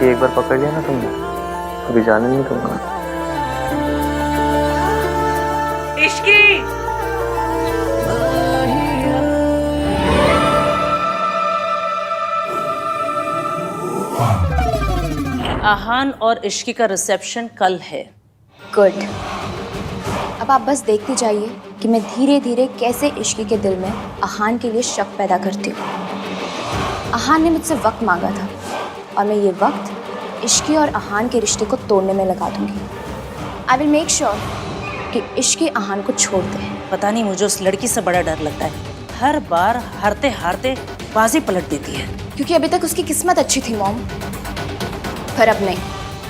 एक बार पकड़ लिया ना तुमने, अभी जाने नहीं दूंगा। इश्की आहान और इश्की का रिसेप्शन कल है। गुड। अब आप बस देखते जाइए कि मैं धीरे धीरे कैसे इश्की के दिल में आहान के लिए शक पैदा करती हूँ। आहान ने मुझसे वक्त मांगा था और मैं ये वक्त इश्की और आहान के रिश्ते को तोड़ने में लगा दूंगी। आई विल मेक श्योर कि इश्की आहान को छोड़ दे। पता नहीं मुझे उस लड़की से बड़ा डर लगता है, हर बार हारते हारते बाजी पलट देती है। क्योंकि अभी तक उसकी किस्मत अच्छी थी मॉम, पर अब नहीं।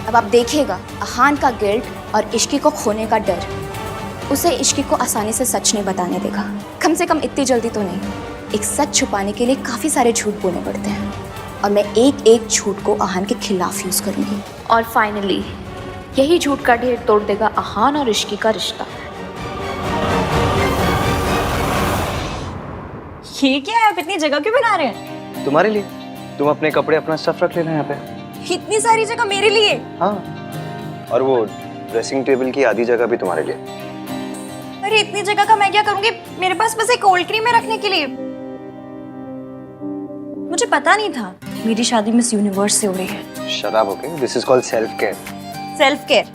अब आप देखिएगा आहान का गिल्ट और इश्की को खोने का डर उसे इश्की को आसानी से सच नहीं बताने देगा। कम से कम इतनी जल्दी तो नहीं। एक सच छुपाने के लिए काफ़ी सारे झूठ बोलने पड़ते हैं और मैं एक एक झूठ को आहान के खिलाफ यूज़ करूँगी। और फाइनली यही झूठ का ढेर तोड़ देगा आहान और इश्की का रिश्ता। ये क्या है? आप इतनी जगह क्यों बना रहे हैं? तुम्हारे लिए। तुम अपने कपड़े अपना स्टफ रख लेना यहाँ पे। इतनी सारी जगह मेरे लिए? हाँ, और वो ड्रेसिंग टेबल की आधी जगह भी तुम्हारे लिए। अरे इतनी जगह का मैं क्या करूंगी? मेरे पास बस एक कोल्ड क्रीम है रखने के लिए। मुझे पता नहीं था मेरी शादी मिस यूनिवर्स से हो रही है। शराब हो गई। This is called self care. Self care?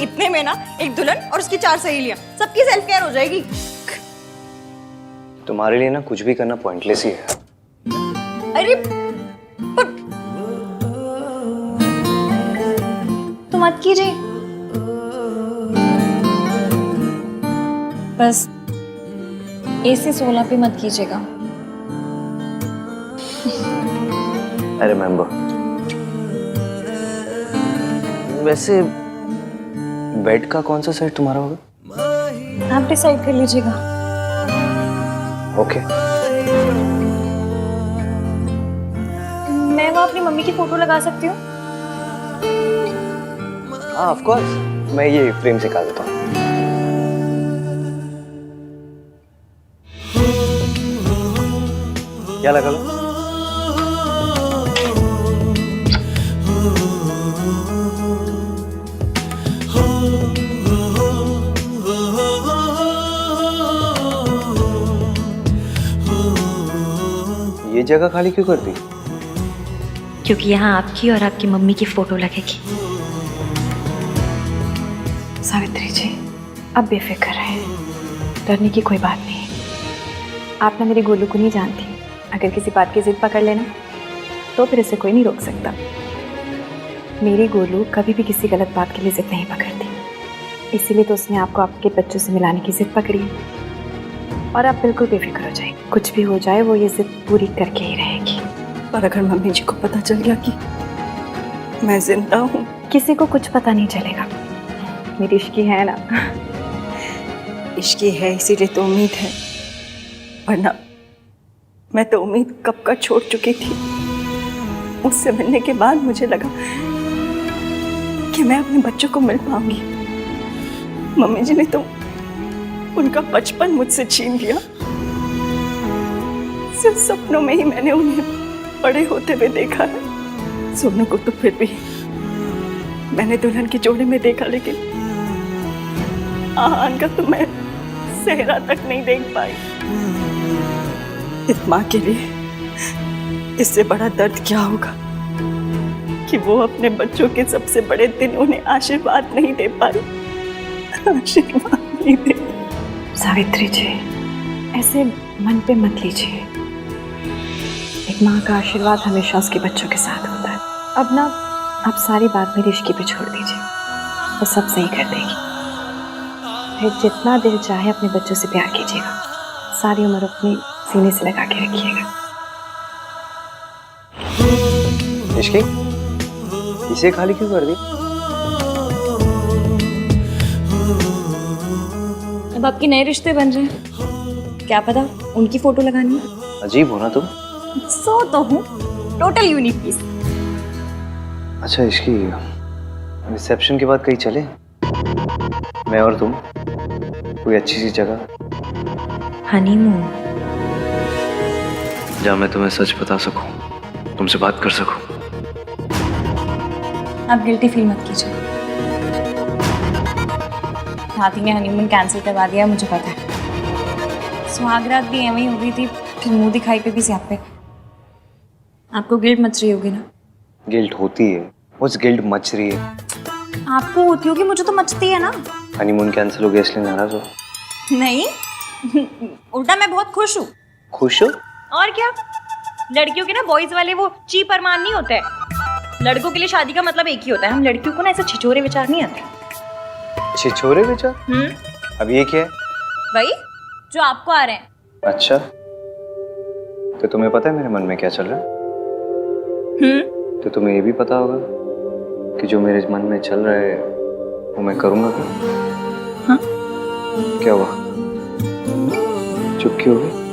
इतने में ना एक दुल्हन और उसकी 4 सहेलियां, सबकी सेल्फ केयर हो जाएगी। तुम्हारे लिए ना कुछ भी करना पॉइंटलेस ही है। अरे पर तो मत कीजिए, बस AC 16 पे मत कीजिएगा। I remember. वैसे बेड का कौन सा साइड तुम्हारा होगा? आप डिसाइड कर लीजिएगा। ओके। मैं वहाँ अपनी मम्मी की फोटो लगा सकती हूँ? हाँ ऑफ कोर्स, मैं ये फ्रेम से निकाल देता हूँ। क्या लगा लो? ये जगह खाली क्यों कर दी? क्योंकि यहाँ आपकी और आपकी मम्मी की फोटो लगेगी। सावित्री जी, अब बेफिक्र रहे, डरने की कोई बात नहीं। आप ना मेरी गोलू को नहीं जानती। अगर किसी बात की जिद पकड़ लेना तो फिर इसे कोई नहीं रोक सकता। मेरी गोलू कभी भी किसी गलत बात के लिए जिद नहीं पकड़ती, इसीलिए तो उसने आपको आपके बच्चों से मिलाने की जिद पकड़ी है। और आप बिल्कुल बेफिक्र हो जाए, कुछ भी हो जाए वो ये जिद पूरी करके ही रहेगी। पर अगर मम्मी जी को पता चल गया कि मैं जिंदा हूँ? किसी को कुछ पता नहीं चलेगा। मेरी इश्की है ना। इश्की है इसीलिए तो उम्मीद है, वरना मैं तो उम्मीद कब का छोड़ चुकी थी। उससे मिलने के बाद मुझे लगा कि मैं अपने बच्चों को मिल पाऊंगी। मम्मी जी ने तो उनका बचपन मुझसे छीन लिया। सिर्फ सपनों में ही मैंने उन्हें बड़े होते हुए देखा है। सोनू को तो फिर भी मैंने दुल्हन के जोड़े में देखा, लेकिन आहान का तो मैं सेहरा तक नहीं देख पाई। इस माँ के लिए इससे बड़ा दर्द क्या होगा कि वो अपने बच्चों के सबसे बड़े दिन उन्हें आशीर्वाद नहीं दे पाई। आशीर्वाद नहीं दे। सावित्री जी, ऐसे मन पे मत लीजिए। एक माँ का आशीर्वाद हमेशा उसके बच्चों के साथ होता है। अब ना आप सारी बात मेरी इश्की पे छोड़ दीजिए, वो सब सही कर देगी। फिर जितना दिल चाहे अपने बच्चों से प्यार कीजिएगा, सारी उम्र अपनी सीने से लगा के रखिएगा। इश्की, इसे खाली क्यों कर दी? अब आपके नए रिश्ते बन रहे हैं, क्या पता उनकी फोटो लगानी है। अजीब हो ना तुम। सो तो हूँ, टोटल यूनिक पीस। अच्छा इश्की, रिसेप्शन के बाद कहीं चले, मैं और तुम, कोई अच्छी सी जगह। हनीमून? जहाँ मैं तुम्हें सच बता सकूं। तुमसे बात कर सकूं। आप गिल्टी फील मत कीजिए। हाथी ने हनीमून कैंसिल करवा दिया, मुझे पता है। सुहागरात भी एवं ही हो गई थी, फिर मुंह दिखाई पे भी स्यापे। आपको गिल्ट मच रही होगी ना? गिल्ट होती है, उस गिल्ट मच रही है। आपको होती होगी, मुझे तो मचती है ना। हनीमून कैंसिल हो गया इसलिए नाराज हो? नहीं उल्टा मैं बहुत खुश हूँ। खुश हो? और क्या, लड़कियों के ना बॉयज वाले वो चीप अरमान नहीं होते हैं। लड़कों के लिए शादी का मतलब एक ही होता है। हम लड़कियों को ना ऐसे छिछोरे विचार नहीं आते। छिछोरे विचार? अब ये क्या है? वही जो आपको आ रहे हैं। अच्छा, तो तुम्हें पता है मेरे मन में क्या चल रहा है? तो तुम्हें ये भी पता होगा कि जो मेरे मन में चल रहा है वो मैं करूंगा क्या? हाँ? क्या हुआ, चुप क्यों हो गई?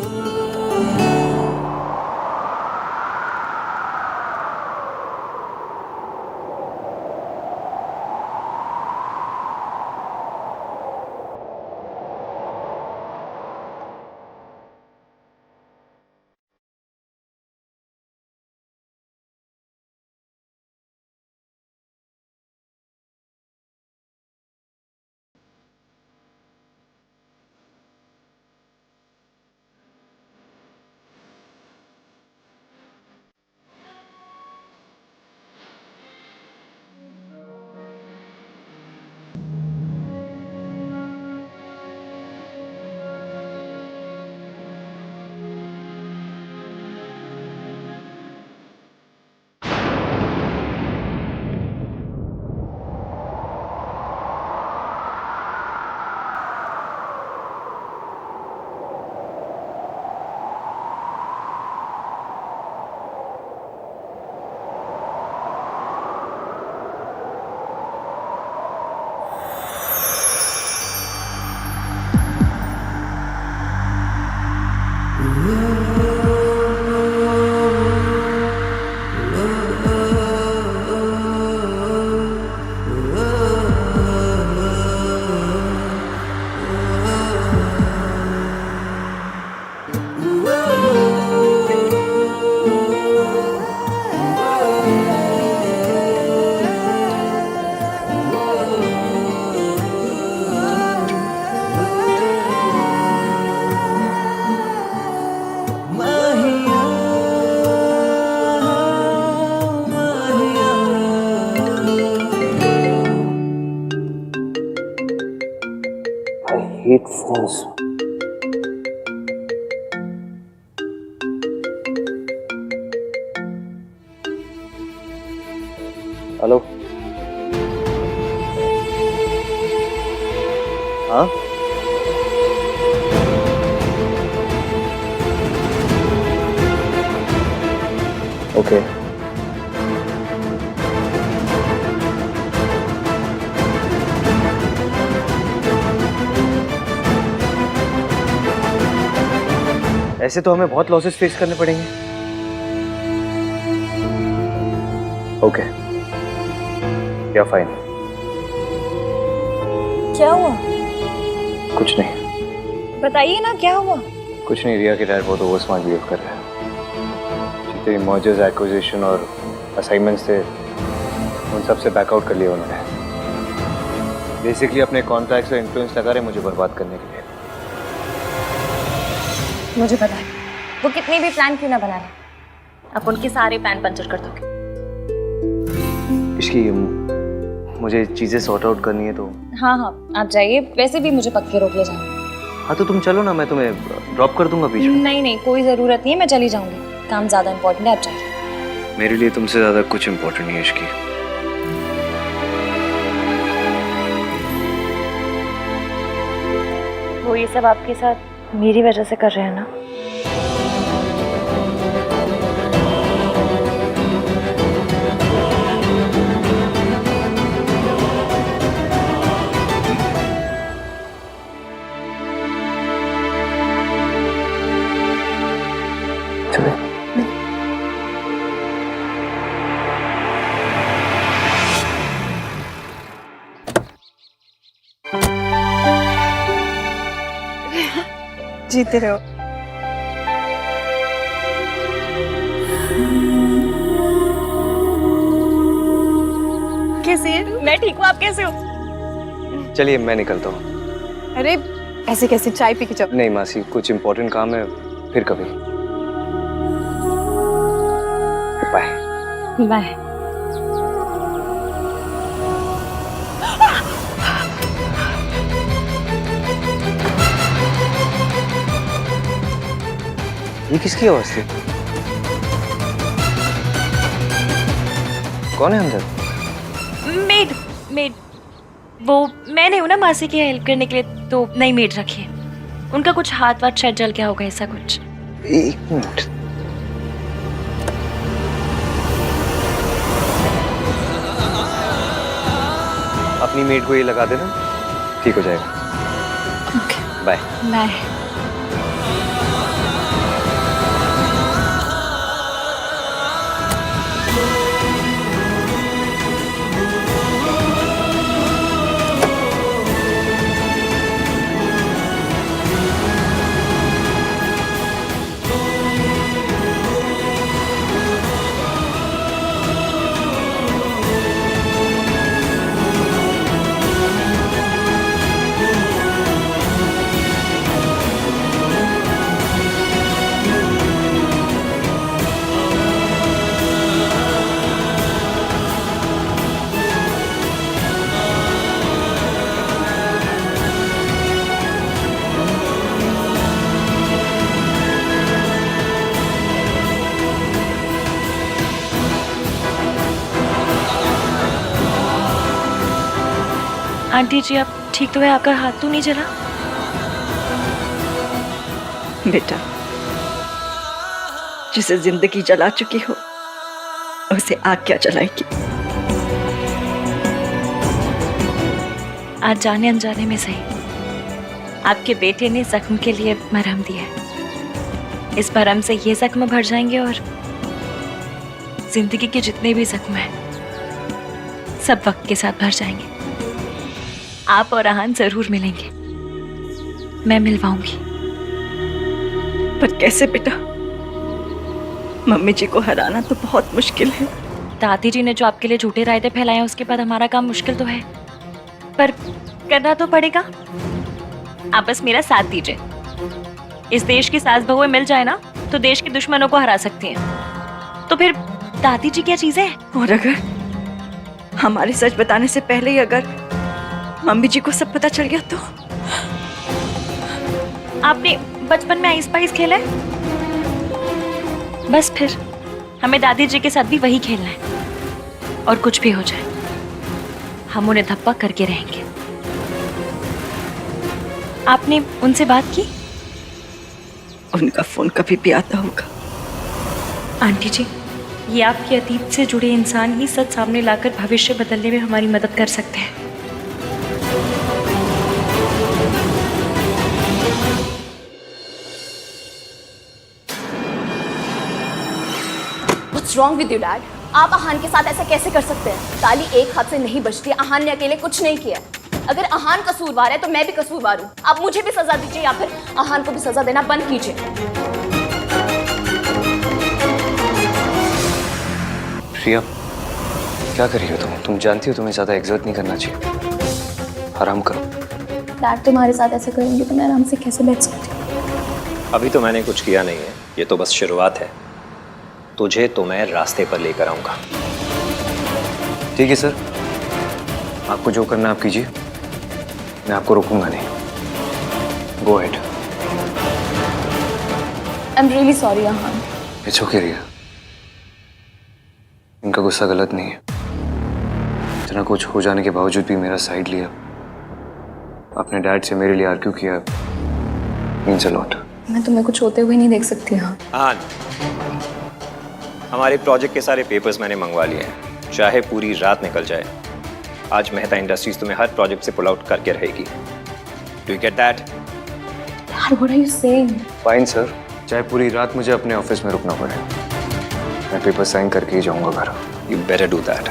I hate phones. हेलो, हाँ? ओके। ऐसे तो हमें बहुत लॉसेस फेस करने पड़ेंगे। ओके, या फाइन। क्या हुआ? कुछ नहीं। बताइए ना, क्या हुआ? कुछ नहीं, रिया के डैड बहुत ओवर स्मार्ट बिहेव कर रहे हैं। जितने मर्जर्स, एक्विजिशन और असाइनमेंट्स थे उन सब से बैकआउट कर लिया उन्होंने। बेसिकली अपने कॉन्ट्रैक्ट्स और इन्फ्लुएंस लगा रहे मुझे बर्बाद करने के लिए। मुझे पता है वो कितनी भी प्लान क्यों ना बना ले, आप उनके सारे प्लान पंचर कर दोगे। इसकी मुझे चीजें सॉर्ट आउट करनी है तो। हाँ हाँ, आप जाइए। वैसे भी मुझे पक्के रोक ले जाना। हाँ तो तुम चलो ना, मैं तुम्हें ड्रॉप कर दूंगा बीच में। नहीं नहीं, कोई ज़रूरत नहीं है, मैं चली जाऊंगी। काम ज़्यादा इंपॉर्टेंट है, आप जाइए। मेरे लिए तुमसे ज्यादा कुछ इम्पोर्टेंट नहीं है इसकी। वो ये सब आपके साथ मेरी वजह से कर रहे हैं ना? जीते रहो। कैसी है? मैं ठीक हूँ, आप कैसे हो? चलिए मैं निकलता हूँ। अरे ऐसे कैसे, चाय पी के जाओ। नहीं मासी, कुछ इम्पोर्टेंट काम है, फिर कभी। बाय। बाय। ये किसकी आवाज थी? कौन है अंदर? मेड मेड वो मैंने हूं ना मासी की हेल्प करने के लिए, तो नई मेड रखी है। उनका कुछ हाथ वाथ शायद जल गया होगा, ऐसा कुछ। एक मिनट। अपनी मेड को ये लगा देना, ठीक हो जाएगा। Okay bye. Bye. Aunty ji आप ठीक तो है? आपका हाथ तो नहीं जला? बेटा, जिसे जिंदगी जला चुकी हो उसे आग क्या जलाएगी? आज जाने अनजाने में सही, आपके बेटे ने जख्म के लिए मरहम दिया है। इस मरहम से ये जख्म भर जाएंगे और जिंदगी के जितने भी जख्म हैं सब वक्त के साथ भर जाएंगे। आप और आहान जरूर मिलेंगे, मैं मिलवाऊंगी। पर कैसे बेटा? मम्मी जी को हराना तो बहुत मुश्किल है। दादी जी ने जो आपके लिए झूठे रायते फैलाए हैं, उसके बाद हमारा काम मुश्किल तो है, पर करना तो पड़ेगा। आप बस मेरा साथ दीजिए। इस देश की सास बहुएं मिल जाए ना तो देश के दुश्मनों को हरा सकती हैं। तो फिर दादी जी क्या चीजें हैं? और अगर हमारे सच बताने से पहले ही अगर मम्मी जी को सब पता चल गया तो? आपने बचपन में आइस पाइस खेला है? बस फिर हमें दादी जी के साथ भी वही खेलना है। और कुछ भी हो जाए हम उन्हें धप्पा करके रहेंगे। आपने उनसे बात की? उनका फोन कभी भी आता होगा। आंटी जी, ये आपके अतीत से जुड़े इंसान ही सच सामने लाकर भविष्य बदलने में हमारी मदद कर सकते हैं। What's wrong with you, Dad? आप आहान के साथ ऐसा कैसे कर सकते हैं? ताली एक हाथ से नहीं बजती। आहान ने अकेले कुछ नहीं किया। अगर आहान कसूरवार है तो मैं भी कसूरवार हूँ। आप मुझे भी सजा दीजिए या फिर आहान को भी सजा देना बंद कीजिए। प्रिया, क्या कर रही हो तुम? तुम जानती हो तुम्हें ज्यादा एग्जर्ट नहीं करना चाहिए। आराम करो। डैड तुम्हारे साथ ऐसे करेंगे तो मैं आराम से कैसे बैठ सकती हूँ? अभी तो मैंने कुछ किया नहीं है, ये तो बस शुरुआत है। तुझे तो मैं रास्ते पर लेकर आऊंगा। ठीक है सर, आपको जो करना आप कीजिए, मैं आपको रोकूंगा नहीं। Go ahead. I am really sorry Aahan. It's okay Riya, इनका गुस्सा गलत नहीं है। इतना कुछ हो जाने के बावजूद भी मेरा साइड लिया, अपने डैड से मेरे लिए आर्ग्यू किया, मीन्स अ लॉट। मैं तुम्हें कुछ होते हुए नहीं देख सकती। हाँ, हमारे प्रोजेक्ट के सारे पेपर्स मैंने मंगवा लिए हैं, चाहे पूरी रात निकल जाए। आज मेहता इंडस्ट्रीज तुम्हें हर प्रोजेक्ट से पुल आउट करके रहेगी। Do you get that? Dad, what are you saying? Fine sir, चाहे पूरी रात मुझे अपने ऑफिस में रुकना पड़े, मैं पेपर साइन करके ही जाऊंगा घर। You better do that.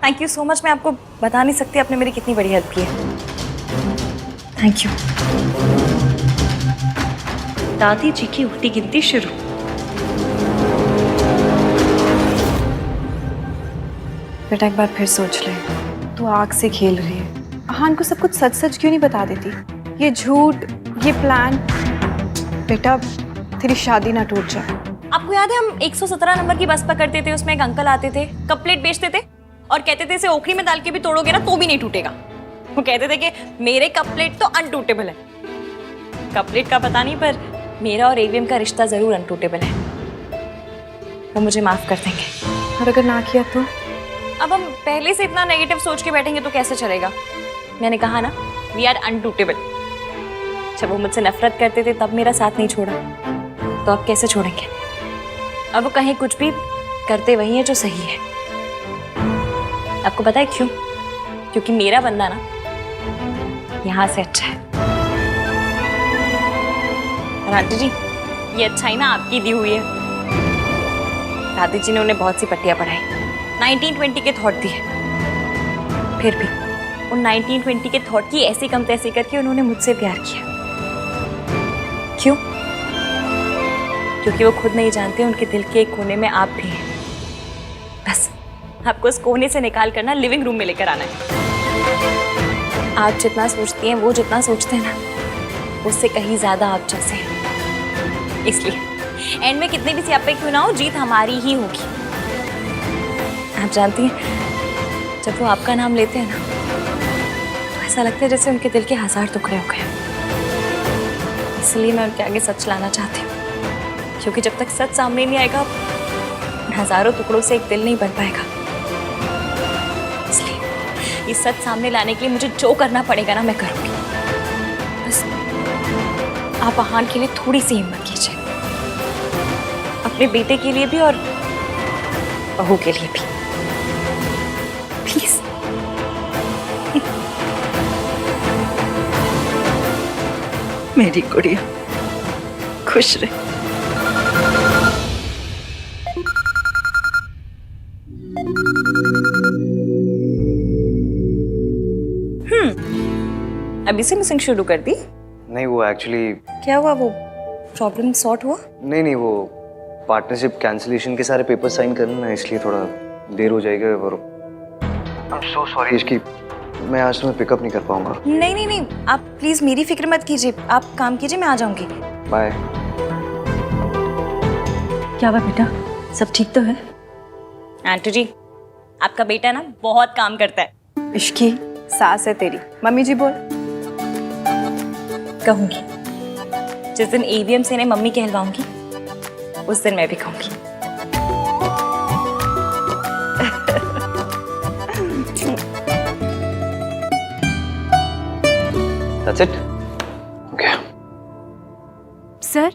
Thank you so much. मैं आपको बता नहीं सकती आपने मेरी कितनी बड़ी हेल्प की है। Thank you. दादी जी की उल्टी गिनती शुरू। बेटा एक बार फिर सोच ले, तू आग से खेल रही है। अहान को सब कुछ सच सच क्यों नहीं बता देती? ये झूठ, ये प्लान। बेटा तेरी शादी ना टूट जाए। आपको याद है हम 117 नंबर की बस पकड़ते थे, उसमें एक अंकल आते थे, कप प्लेट बेचते थे और कहते थे इसे ओखली में डाल के भी तोड़ोगे ना तो भी नहीं टूटेगा। वो कहते थे कि मेरे कप प्लेट तो अनटूटेबल है। कप प्लेट का पता नहीं, पर मेरा और एवीएम का रिश्ता जरूर अनटूटेबल है। वो मुझे माफ कर देंगे। और अगर ना किया तो? अब हम पहले से इतना नेगेटिव सोच के बैठेंगे तो कैसे चलेगा? मैंने कहा ना, वी आर अनटूटेबल। जब वो मुझसे नफरत करते थे तब मेरा साथ नहीं छोड़ा, तो अब कैसे छोड़ेंगे? अब वो कहीं कुछ भी करते वही है जो सही है। आपको पता है क्यों? क्योंकि मेरा बंदा ना यहाँ से अच्छा है। और आंटी जी, ये अच्छाई ना आपकी दी हुई है। दादी जी ने उन्हें बहुत सी पट्टियां पढ़ाई, 1920 के थॉट दिए। फिर भी उन 1920 के थॉट की ऐसी कम तैसी करके उन्होंने मुझसे प्यार किया। क्यों? क्योंकि वो खुद नहीं जानते उनके दिल के एक कोने में आप भी हैं। बस आपको उस कोने से निकाल कर ना लिविंग रूम में लेकर आना है। आप जितना सोचती हैं, वो जितना सोचते हैं ना, उससे कहीं ज्यादा आप जैसे हैं। इसलिए एंड में कितने भी सियापे क्यों ना हो, जीत हमारी ही होगी। आप जानती हैं, जब वो आपका नाम लेते हैं ना, तो ऐसा लगता है जैसे उनके दिल के 1000 टुकड़े हो गए। इसलिए मैं उनके आगे सच लाना चाहती हूँ, क्योंकि जब तक सच सामने नहीं आएगा, हजारों टुकड़ों से एक दिल नहीं बन पाएगा। इसलिए इस सच सामने लाने के लिए मुझे जो करना पड़ेगा ना, मैं करूँगी। बस आप अहान के लिए थोड़ी सी हिम्मत कीजिए, अपने बेटे के लिए भी और बहू के लिए भी। प्लीज। मेरी गुड़िया खुश रहे। अभी से मिसिंग शुरू कर दी? नहीं, वो एक्चुअली क्या हुआ? वो प्रॉब्लम सॉर्ट हुआ? नहीं, वो पार्टनरशिप कैंसिलेशन के सारे पेपर साइन करना है, इसलिए थोड़ा देर हो जाएगा। और आई एम सो सॉरी इसकी, मैं आज तुम्हें पिकअप नहीं कर पाऊंगा। नहीं, आप प्लीज मेरी फिक्र मत कीजिए। आप काम कीजिए, मैं आ जाऊंगी। बाय। क्या हुआ बेटा, सब ठीक तो है? आंटी जी, आपका बेटा ना बहुत काम करता है। इश्की सास है तेरी। मम्मी जी बोल। कहूंगी, जिस दिन एवीएम से इन्हें मम्मी कहलवाऊंगी, उस दिन मैं भी कहूंगी। That's it? Okay. Sir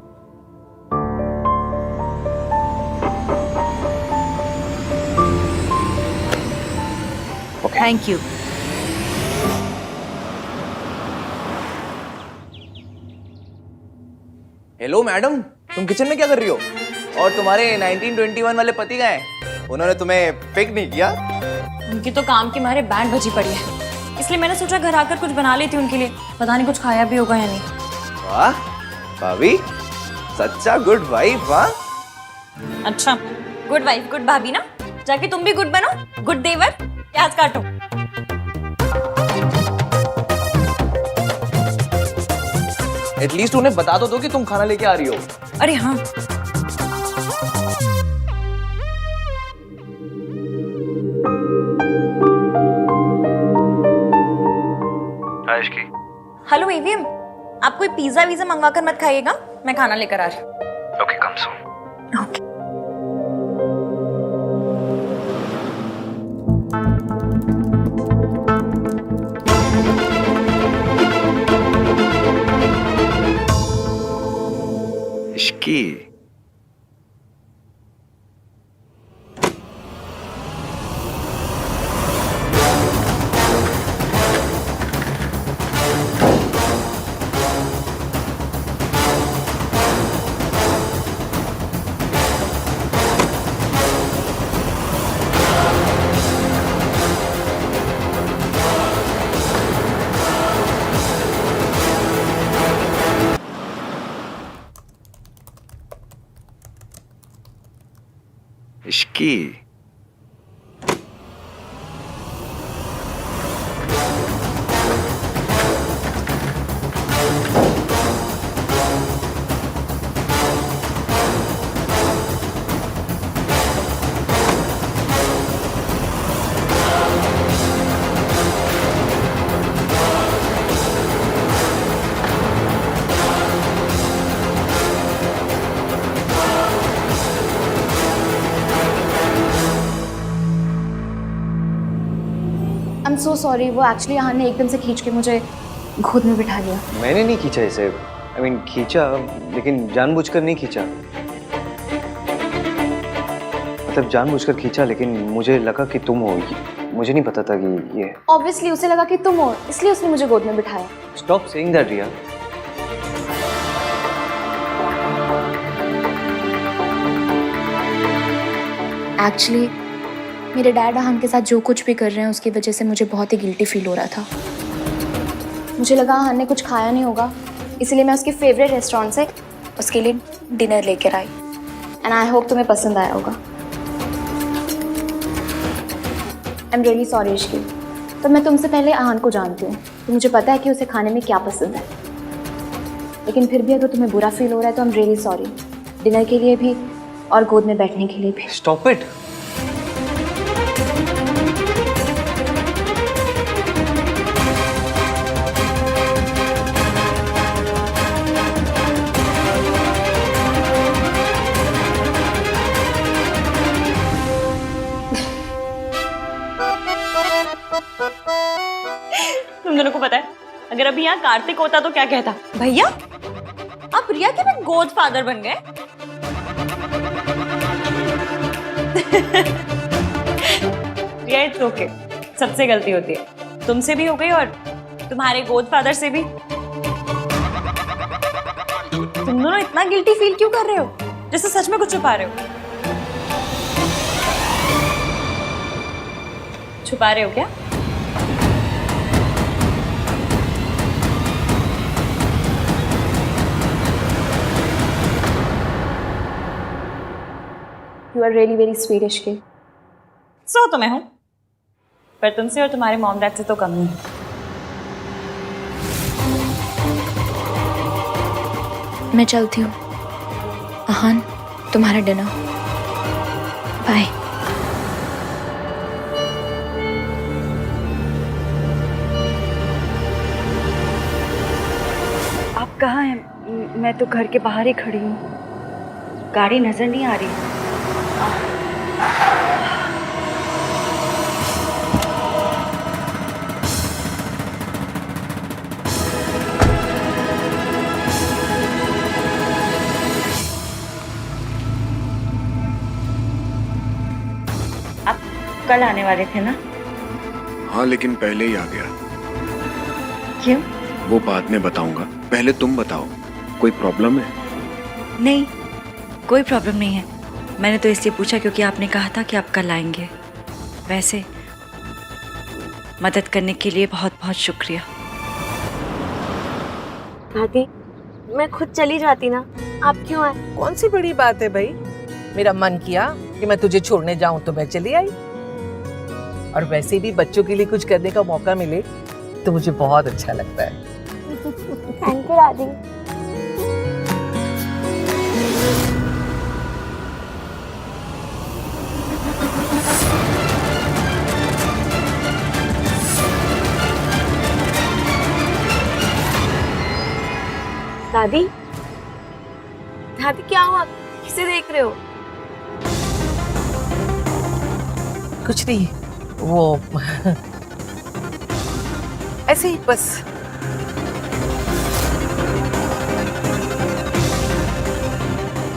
thank you. Hello madam, तुम किचन में क्या कर रही हो? और तुम्हारे 1921 वाले पति गए, उन्होंने तुम्हें पिक नहीं किया? उनकी तो काम के मारे बैंड बजी पड़ी है, इसलिए मैंने सोचा घर आकर कुछ बना लेती उनके लिए। पता नहीं कुछ खाया भी होगा या नहीं। वाह भाभी, सच्चा गुड वाइफ। वाह, अच्छा, गुड वाइफ गुड भाभी ना, जाके तुम भी गुड बनो। गुड देवर, प्याज काटो। एटलीस्ट उन्हें बता तो दो कि तुम खाना लेके आ रही हो। अरे हाँ, हेलो एवीएम, आप कोई पिज्जा वीजा मंगवा कर मत खाइएगा, मैं खाना लेकर आ रही हूँ। Okay, come soon. Okay. Ishki, की। आई एम सो सॉरी, वो एक्चुअली यहाँ ने एकदम से खींच के मुझे गोद में बिठा लिया। मैंने नहीं खींचा इसे, आई मीन खींचा, लेकिन जानबूझकर नहीं खींचा। मतलब जानबूझकर खींचा, लेकिन मुझे लगा कि तुम हो। मुझे नहीं पता था कि ये। ऑब्वियसली उसे लगा कि तुम हो, इसलिए उसने मुझे गोद में बिठाया। Stop saying that Riya. Actually मेरे डैड अहान के साथ जो कुछ भी कर रहे हैं उसकी वजह से मुझे बहुत ही गिल्टी फील हो रहा था। मुझे लगा अहान ने कुछ खाया नहीं होगा, इसलिए मैं उसके फेवरेट रेस्टोरेंट से उसके लिए डिनर लेकर आई। एंड आई होप तुम्हें पसंद आया होगा। आई एम रियली सॉरी इश्की, तो मैं तुमसे पहले अहान को जानती हूँ, तो मुझे पता है कि उसे खाने में क्या पसंद है। लेकिन फिर भी अगर तुम्हें बुरा फील हो रहा है तो आई एम रियली सॉरी, डिनर के लिए भी और गोद में बैठने के लिए भी। Stop it. तुम दोनों को पता है, अगर अभी यहाँ कार्तिक होता तो क्या कहता? भैया आप रिया के भी गोद फादर बन गए। रिया इट्स ओके, सबसे गलती होती है, तुमसे भी हो गई और तुम्हारे गोद फादर से भी। तुम दोनों इतना गिल्टी फील क्यों कर रहे हो, जैसे सच में कुछ छुपा रहे हो। छुपा रहे हो क्या? You are really very sweet Ishqi. So तो मैं हूं, पर तुमसे और तुम्हारे मॉम डैड से तो कम नहीं। मैं चलती हूँ। अहान, तुम्हारा डिनर। बाय। आप कहाँ हैं? मैं तो घर के बाहर ही खड़ी हूँ, गाड़ी नजर नहीं आ रही। आप कल आने वाले थे ना? हाँ, लेकिन पहले ही आ गया। क्यों? वो बाद में बताऊंगा, पहले तुम बताओ, कोई प्रॉब्लम है? नहीं, कोई प्रॉब्लम नहीं है। मैंने तो इसलिए पूछा क्योंकि आपने कहा था कि आप कल आएंगे। वैसे मदद करने के लिए बहुत बहुत शुक्रिया। दादी, मैं खुद चली जाती ना, आप क्यों आए? कौन सी बड़ी बात है भाई, मेरा मन किया कि मैं तुझे छोड़ने जाऊं तो मैं चली आई। और वैसे भी बच्चों के लिए कुछ करने का मौका मिले तो मुझे बहुत अच्छा लगता है। थैंक यू दादी। दादी, दादी क्या हुआ? किसे देख रहे हो? कुछ नहीं, वो ऐसे ही बस।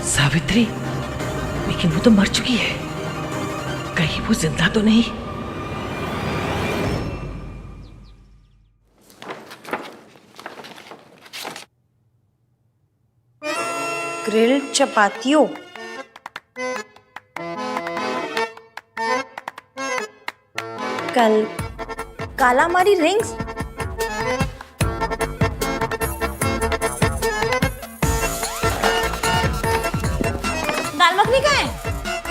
सावित्री, लेकिन वो तो मर चुकी है, कहीं वो जिंदा तो नहीं? ग्रिल्ड चपातियों, कालामारी रिंग्स, दाल मखनी कहाँ है?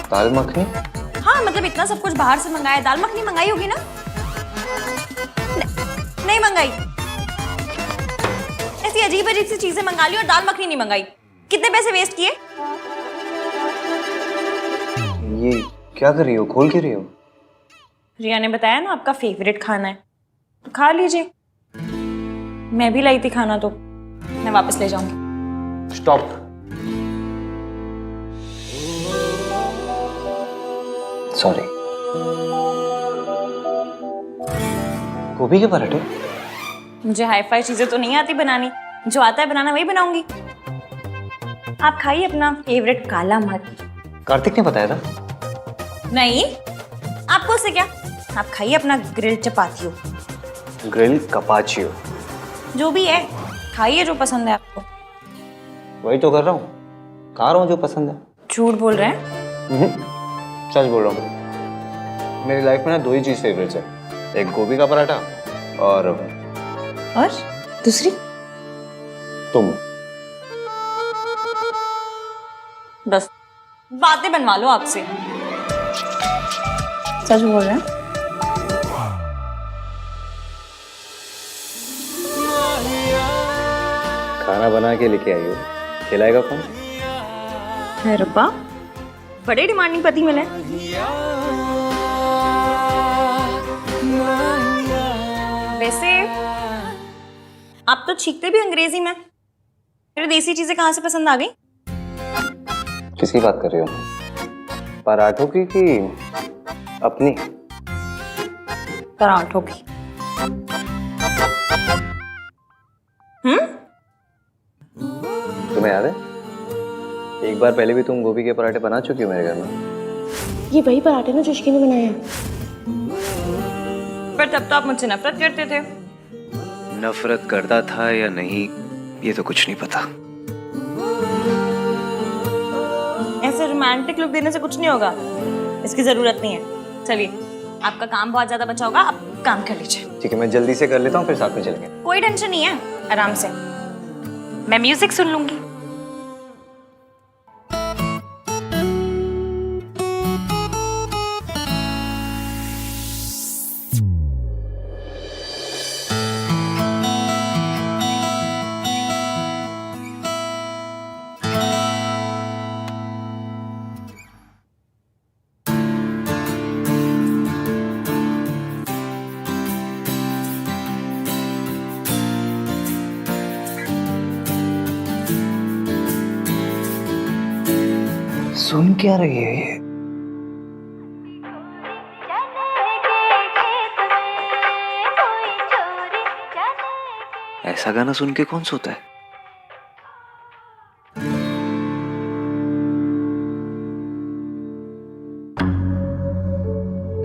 दाल मखनी? मतलब इतना सब कुछ बाहर से मंगाया, दाल मखनी मंगाई होगी ना? नहीं मंगाई। ऐसी अजीब अजीब सी चीजें मंगा ली और दाल मखनी नहीं मंगाई। कितने पैसे वेस्ट किए? ये क्या कर रही हो, खोल के रही हो? रिया ने बताया ना आपका फेवरेट खाना है, तो खा लीजिए। मैं भी लाई थी खाना, तो मैं वापस ले जाऊंगी। स्टॉप। सॉरी। गोभी के पराठे? मुझे हाई फाई चीजें तो नहीं आती बनानी, जो आता है बनाना वही बनाऊंगी। आप खाइए अपना फेवरेट काला मर्च। कार्तिक ने बताया था। नहीं, आपको उससे क्या? आप खाइए अपना ग्रिल चपातियो, ग्रिल कपाचियो, जो भी है खाइए, जो पसंद है आपको। वही तो कर रहा हूँ, खा रहा हूँ जो पसंद है। झूठ बोल रहे हैं? सच बोल रहा हूँ। मेरी लाइफ में ना 2 ही चीज फेवरेट्स है, एक गोभी का पराठा और दूसरी तुम। बस बातें बनवा लो आपसे। सच बोल रहे हैं? खाना बना के लेके आई हो, खिलाएगा कौन? है रब्बा, बड़े डिमांडिंग पति मिले। वैसे आप तो छींकते भी अंग्रेजी में, फिर देसी चीजें कहाँ से पसंद आ गई? किसकी बात कर रही हो? पराठों की कि अपनी? पराठों की। तुम्हें याद है एक बार पहले भी तुम गोभी के पराठे बना चुकी हो मेरे घर में? ये वही पराठे ना जो इश्की ने बनाए हैं। पर तब तो आप मुझसे नफरत करते थे। नफरत करता था या नहीं ये तो कुछ नहीं पता। ऐसे रोमांटिक लुक देने से कुछ नहीं होगा, इसकी जरूरत नहीं है। चलिए, आपका काम बहुत ज्यादा बचा होगा, आप काम कर लीजिए। ठीक है, मैं जल्दी से कर लेता हूँ, फिर साथ में चलेंगे। कोई टेंशन नहीं है, आराम से। मैं म्यूजिक सुन लूंगी। सुन क्या रही है ये? ऐसा गाना सुन के कौन सोता है?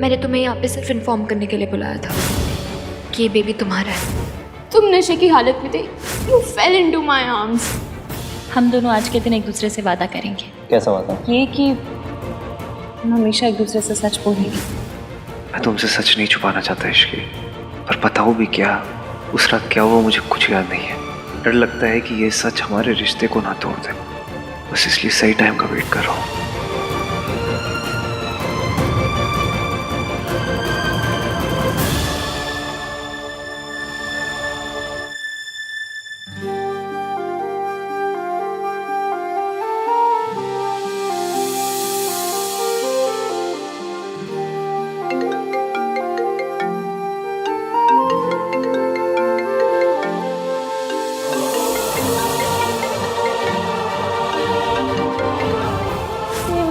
मैंने तुम्हें यहाँ पे सिर्फ इन्फॉर्म करने के लिए बुलाया था कि ये बेबी तुम्हारा है। तुम नशे की हालत में थे। You fail into my arms. हम दोनों आज के दिन एक दूसरे से वादा करेंगे। कैसा वादा? ये कि हम हमेशा एक दूसरे से सच बोलेंगे। मैं तुमसे सच नहीं छुपाना चाहता इश्की, पर बताऊं भी क्या, उस रात क्या हुआ मुझे कुछ याद नहीं है। डर लगता है कि ये सच हमारे रिश्ते को ना तोड़ दे, बस इसलिए सही टाइम का वेट कर रहा हूँ।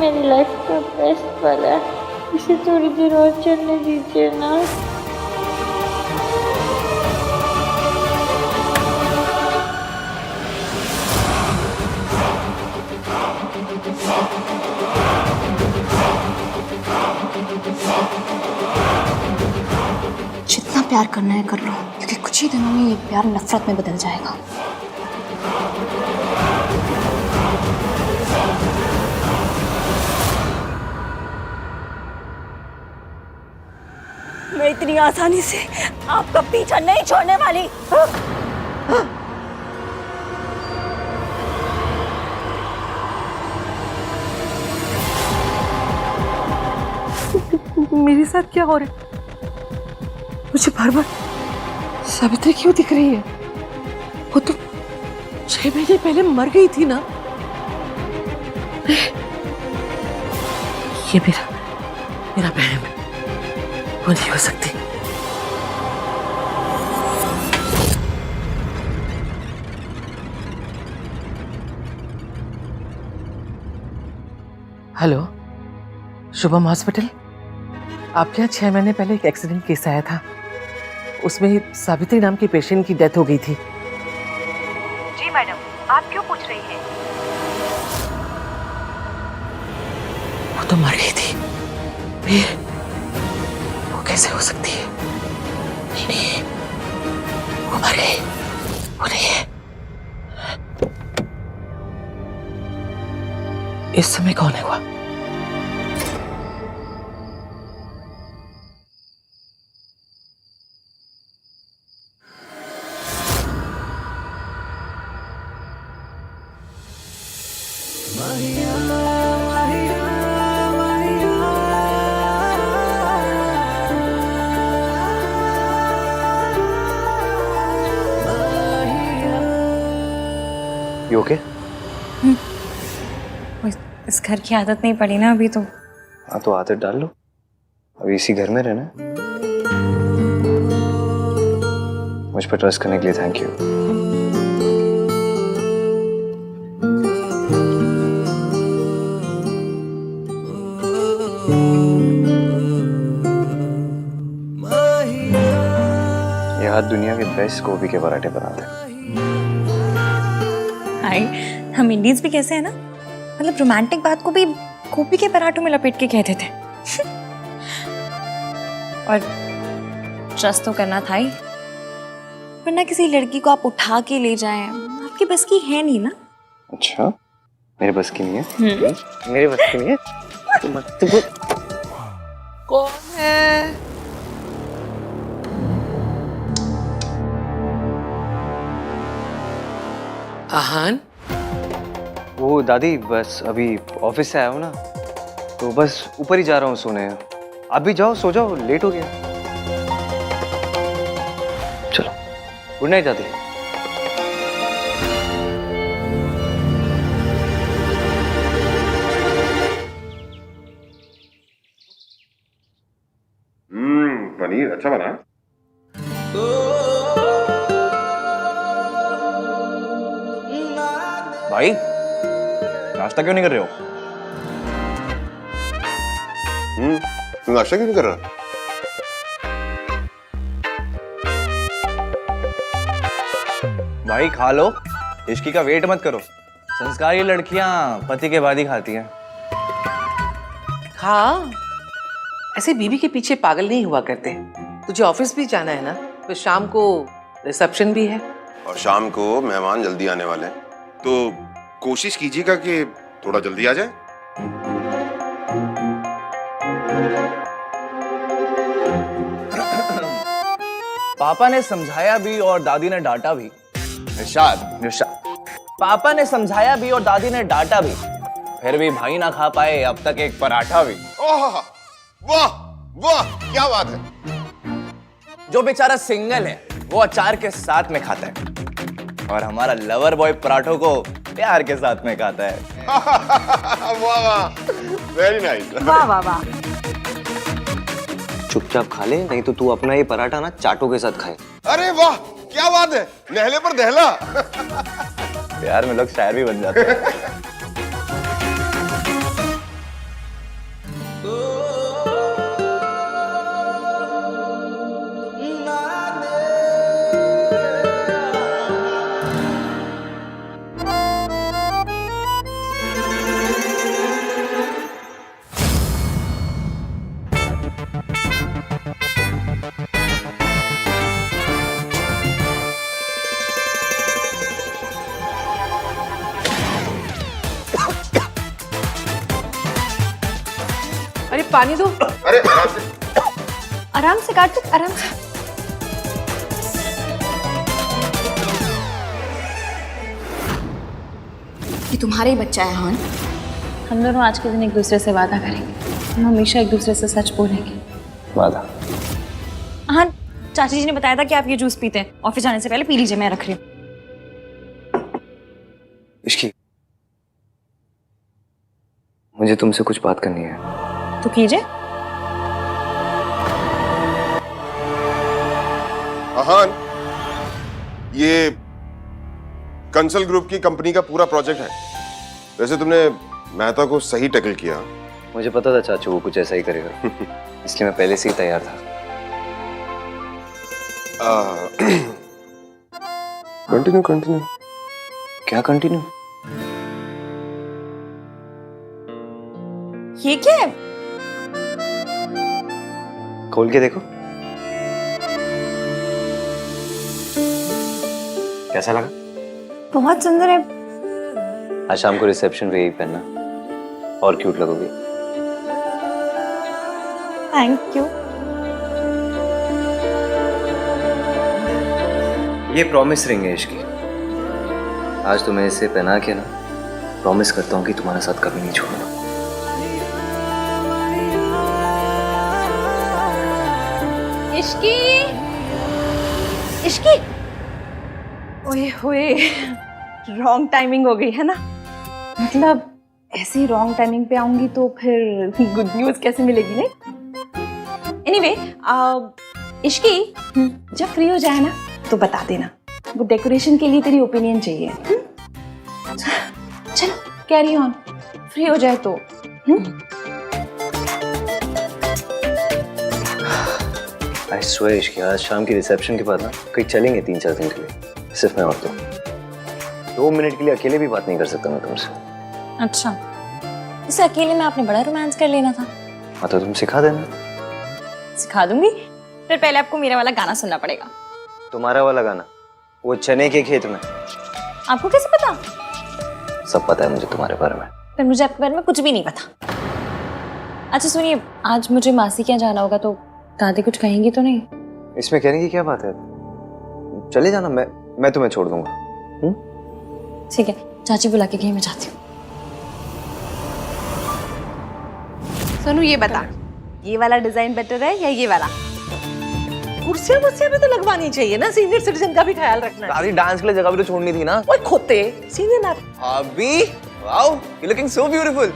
मेरी लाइफ का बेस्ट पल है, इसे थोड़ी देर और चलने दीजिए ना। जितना प्यार करना है कर लो, क्योंकि कुछ ही दिनों में ये प्यार नफरत में बदल जाएगा। मैं इतनी आसानी से आपका पीछा नहीं छोड़ने वाली। मेरे साथ क्या हो रहा है? मुझे बार बार सावित्री क्यों दिख रही है? वो तो 6 महीने पहले मर गई थी ना। ये मेरा बहन है, वो नहीं हो सकती। Hello, Shubham hospital. आपके यहाँ 6 महीने पहले एक एक्सीडेंट केस आया था, उसमें सावित्री नाम के पेशेंट की डेथ हो गई थी। जी मैडम, आप क्यों पूछ रही हैं? वो तो मर गई थी। वो कैसे हो सकती है? नहीं, वो मर गई, वो नहीं है। इस समय कौन है वो? You okay? इस घर की आदत नहीं पड़ी ना अभी तो। हाँ तो आदत डाल लो, अभी इसी घर में रहना। मुझ पर ट्रस्ट करने के लिए थैंक यू। ये हाथ दुनिया के बेस्ट गोभी के पराठे बनाते हैं। हाय, हम इंडियंस भी कैसे है ना, मतलब रोमांटिक बात को भी गोभी के पराठों में लपेट के कहते थे। और ट्रस्ट तो करना था ही, वरना किसी लड़की को आप उठा के ले जाएं, आपकी बस की है नहीं ना। अच्छा, मेरे बस की नहीं है? मेरे बस की नहीं है? तुम कौन है? आहान? वो दादी, बस अभी ऑफिस से आया हूँ ना, तो बस ऊपर ही जा रहा हूँ सोने। आप भी जाओ, सो जाओ, लेट हो गया। चलो, गुड नाइट दादी। पनीर अच्छा बना। भाई, नाश्ता क्यों नहीं कर रहे हो? तू नाश्ता क्यों नहीं कर रहा? भाई खा लो, इश्की का वेट मत करो। संस्कारी लड़कियां पति के बाद ही खाती हैं। हाँ, ऐसे बीवी के पीछे पागल नहीं हुआ करते। तुझे ऑफिस भी जाना है ना, तो शाम को रिसेप्शन भी है। और शाम को मेहमान जल्दी आने वाले हैं, तो कोशिश कीजिएगा कि थोड़ा जल्दी आ जाए। पापा ने समझाया भी और दादी ने डांटा भी। निशाद, पापा ने समझाया भी और दादी ने डांटा भी, फिर भी भाई ना खा पाए अब तक एक पराठा भी। ओह, वाह वाह, क्या बात है। जो बेचारा सिंगल है वो अचार के साथ में खाता है, और हमारा लवर बॉय पराठों को प्यार के साथ में खाता है। वाह वाह, वेरी नाइस। वाह वाह वाह। चुपचाप खा ले, नहीं तो तू अपना ये पराठा ना चाटों के साथ खाए। अरे वाह, क्या बात है, नहले पर दहला। प्यार में लोग शायर भी बन जाते हैं। अरे पानी दो। अरे आराम से काट दो, आराम से। ये तुम्हारा ही बच्चा है हान। हम दोनों आज के दिन एक दूसरे से वादा करेंगे, हम हमेशा एक दूसरे से सच बोलेंगे। वादा। हाँ, चाची जी ने बताया था कि आप ये जूस पीते हैं। ऑफिस जाने से पहले पी लीजिए, मैं रख रही हूँ। इश्की, मुझे तुमसे कुछ बात करनी है। तो कीजिए। आहान, ये कंसल ग्रुप की कंपनी का पूरा प्रोजेक्ट है। वैसे तुमने मेहता को सही टैकल किया। मुझे पता था चाचू वो कुछ ऐसा ही करेगा, इसलिए मैं पहले से ही तैयार था। Continue continue. क्या कंटिन्यू? ये क्या है? खोल के देखो। कैसा लगा? बहुत सुंदर है। आज शाम को रिसेप्शन पे यही पहनना, और क्यूट लगोगी। Thank you. ये प्रॉमिस रिंग है इश्की। आज तुम्हें इसे पहना के ना प्रॉमिस करता हूँ कि तुम्हारा साथ कभी नहीं छोड़ूंगा। इश्की, इश्की, ओए होए, रॉन्ग टाइमिंग हो गई है ना। मतलब ऐसी रॉन्ग टाइमिंग पे आऊंगी तो फिर गुड न्यूज कैसे मिलेगी नहीं? एनीवे, इश्की, जब फ्री हो जाए ना तो बता देना। वो डेकोरेशन के लिए तेरी ओपिनियन चाहिए। चलो कैरी ऑन, फ्री हो जाए तो। आई स्वेयर इश्की, आज शाम की रिसेप्शन के बाद ना कहीं चलेंगे 3-4 दिन के लिए, सिर्फ मैं और तुम। 2 मिनट के लिए अकेले भी बात नहीं कर सकता मैं तुमसे। अच्छा, इसे अकेले में आपने बड़ा रोमांस कर लेना था। हाँ तो तुम सिखा देना। सिखा दूंगी, फिर पहले आपको मेरा वाला गाना सुनना पड़ेगा। तुम्हारा वाला गाना? वो चने के खेत में? आपको कैसे पता? सब पता है मुझे तुम्हारे बारे में। फिर मुझे आपके बारे में कुछ भी नहीं पता। अच्छा सुनिए, आज मुझे मासी के यहाँ जाना होगा तो दादी कुछ कहेंगी तो नहीं? इसमें कहने की क्या बात है, चले जाना, मैं तुम्हें छोड़ दूंगा। ठीक है, चाची बुला के गई, मैं जाती हूँ। सोनू ये बता, ये वाला डिजाइन बेटर है या ये वाला? कुर्सियां भी तो लगवानी चाहिए ना, सीनियर सिटीजन का भी ख्याल रखना है। दादी डांस के लिए जगह भी तो छोड़नी थी ना। ओए खोते, सीनियर ना। अभी wow, you looking so beautiful.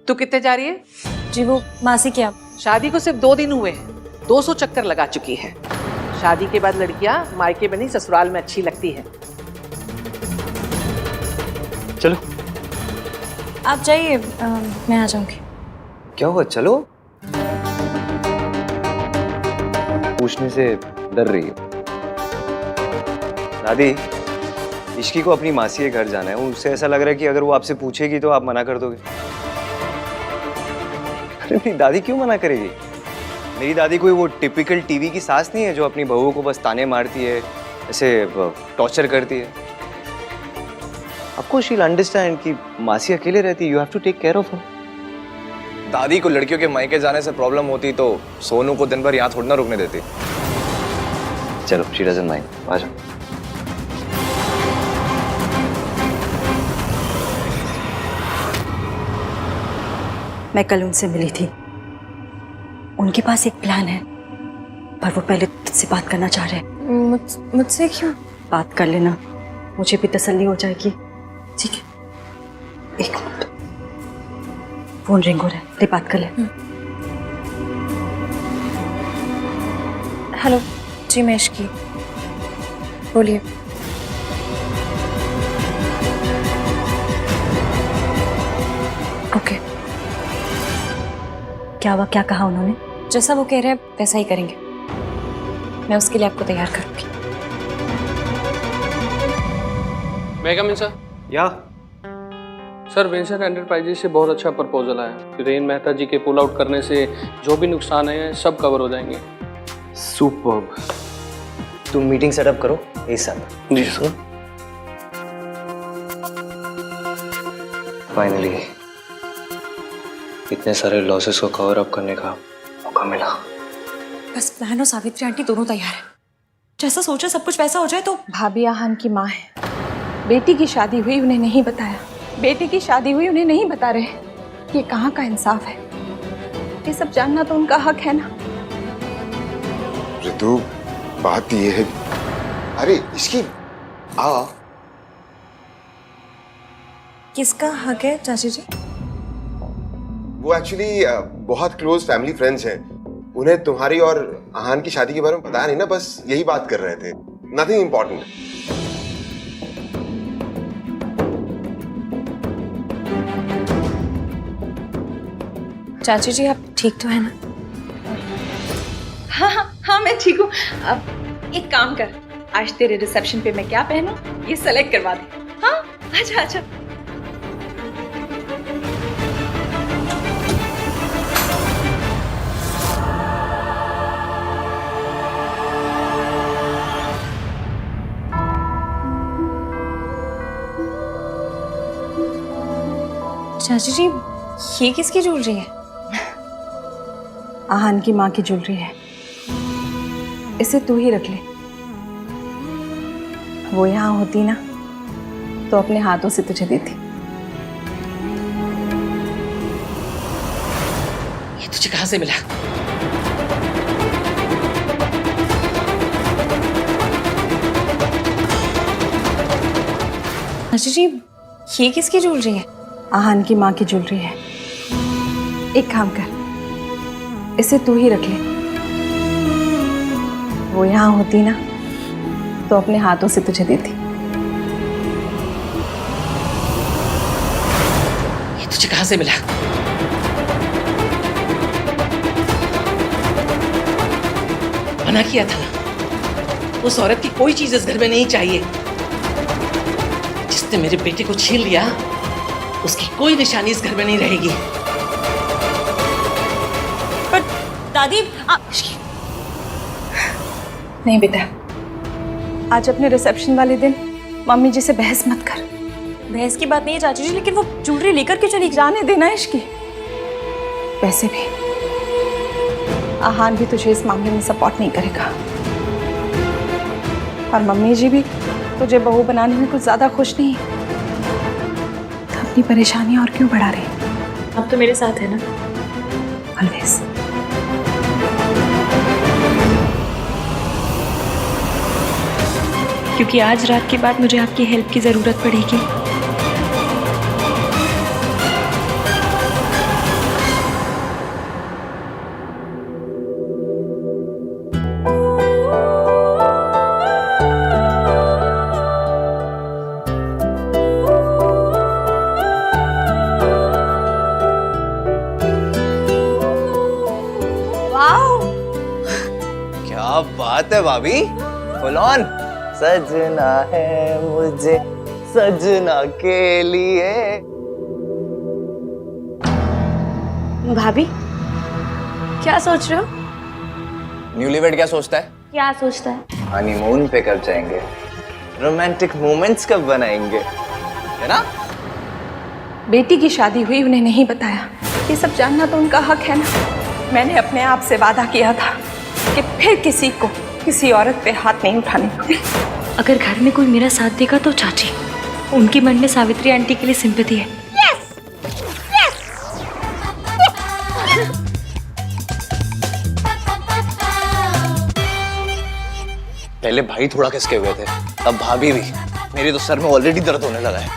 तू कितने जा रही है? जी वो मासी के यहाँ। शादी को सिर्फ 2 दिन हुए हैं, 200 चक्कर लगा चुकी है। शादी के बाद लड़कियां मायके में नहीं ससुराल में अच्छी लगती है। चलो आप जाइए, मैं आ जाऊंगी। क्या हुआ, चलो। पूछने से डर रही है दादी। इश्की को अपनी मासी के घर जाना है, उससे ऐसा लग रहा है कि अगर वो आपसे पूछेगी तो आप मना कर दोगे। अरे मेरी दादी क्यों मना करेगी? मेरी दादी कोई वो टिपिकल टीवी की सास नहीं है जो अपनी बहू को बस ताने मारती है, ऐसे टॉर्चर करती है। आपको शी विल अंडरस्टैंड कि मासी अकेले रहती है, you have to take care of her. दादी को लड़कियों के मायके जाने से प्रॉब्लम होती तो सोनू को दिन भर यहाँ थोड़ा ना रुकने देती। चलो, शी डजंट माइंड, आ जाओ। मैं कल उनसे मिली थी, उनके पास एक प्लान है, पर वो पहले तुझसे बात करना चाह रहे हैं। मुझसे क्यों? बात कर लेना, मुझे भी तसल्ली हो जाएगी। ठीक है, एक मिनट, फोन रिंग हो रहा है, ले बात कर ले। हेलो जी, मैं इश्की, बोलिए। ओके, क्या हुआ, क्या कहा उन्होंने? जैसा वो कह रहे हैं वैसा ही करेंगे। मैं उसके लिए आपको तैयार करूंगी। मैं कम इन सर? या सर, वेंचर एंटरप्राइजेज से बहुत अच्छा प्रपोजल आया। रेन मेहता जी के पुल आउट करने से जो भी नुकसान है सब कवर हो जाएंगे। सुपर्ब। तुम मीटिंग सेटअप करो ASAP। जी सर। फाइनली इतने सारे लॉसेस को कवर अप करने का मौका मिला। बस बहन और सावित्री आंटी दोनों तैयार है। जैसा सोचा सब कुछ वैसा हो जाए तो। भाभी आहान की माँ है, बेटी की शादी हुई उन्हें नहीं बताया, बेटी की शादी हुई उन्हें नहीं बता रहे। ये कहाँ का इंसाफ है? ये सब जानना तो उनका हक है ना। ऋतु, बात ये है, अरे इसकी आ किसका हक है चाची जी? वो एक्चुअली बहुत क्लोज फैमिली फ्रेंड्स हैं। उन्हें तुम्हारी और आहान की शादी के बारे में पता नहीं ना, बस यही बात कर रहे थे। Nothing important. चाची जी आप ठीक तो है ना? हाँ मैं ठीक हूँ। अब एक काम कर, आज तेरे रिसेप्शन पे मैं क्या पहनूं ये सेलेक्ट करवा दे। हाँ आजा आजा। चाची जी ये किसकी ज्वेलरी है? आहान की माँ की ज्वेलरी है, इसे तू ही रख ले। वो यहाँ होती ना तो अपने हाथों से तुझे देती। ये तुझे कहाँ से मिला? चाची जी ये किसकी ज्वेलरी है? आहान की माँ की ज्वेलरी है। एक काम कर, इसे तू ही रख ले। वो यहाँ होती ना तो अपने हाथों से तुझे देती। ये तुझे कहाँ से मिला? मना किया था ना, उस औरत की कोई चीज इस घर में नहीं चाहिए। जिसने मेरे बेटे को छीन लिया उसकी कोई निशानी इस घर में नहीं रहेगी। पर दादी आप... नहीं बेटा, आज अपने रिसेप्शन वाले दिन मम्मी जी से बहस मत कर। बहस की बात नहीं है चाची जी, लेकिन वो ज्वेलरी लेकर क्यों चली? जाने देना इसकी। वैसे भी आहान भी तुझे इस मामले में सपोर्ट नहीं करेगा, और मम्मी जी भी तुझे बहू बनाने में कुछ ज्यादा खुश नहीं है। तो अपनी परेशानी और क्यों बढ़ा रही? अब तो मेरे साथ है ना ऑलवेज। क्योंकि आज रात के बाद मुझे आपकी हेल्प की जरूरत पड़ेगी। क्या बात है भाभी, फुल ऑन। सजना है मुझे सजना के लिए। भाभी क्या सोच रहे हो? न्यूलीवेड क्या सोचता है? क्या सोचता है? हनीमून पे कब जाएंगे, रोमांटिक मोमेंट्स कब बनाएंगे, है ना? बेटी की शादी हुई, उन्हें नहीं बताया। ये सब जानना तो उनका हक है ना। मैंने अपने आप से वादा किया था कि फिर किसी को किसी औरत पे हाथ नहीं उठाने का। अगर घर में कोई मेरा साथ देगा तो चाची, उनके मन में सावित्री आंटी के लिए सिंपैथी है। पहले भाई थोड़ा खिसके हुए थे, अब भाभी भी। मेरे तो सर में ऑलरेडी दर्द होने लगा है।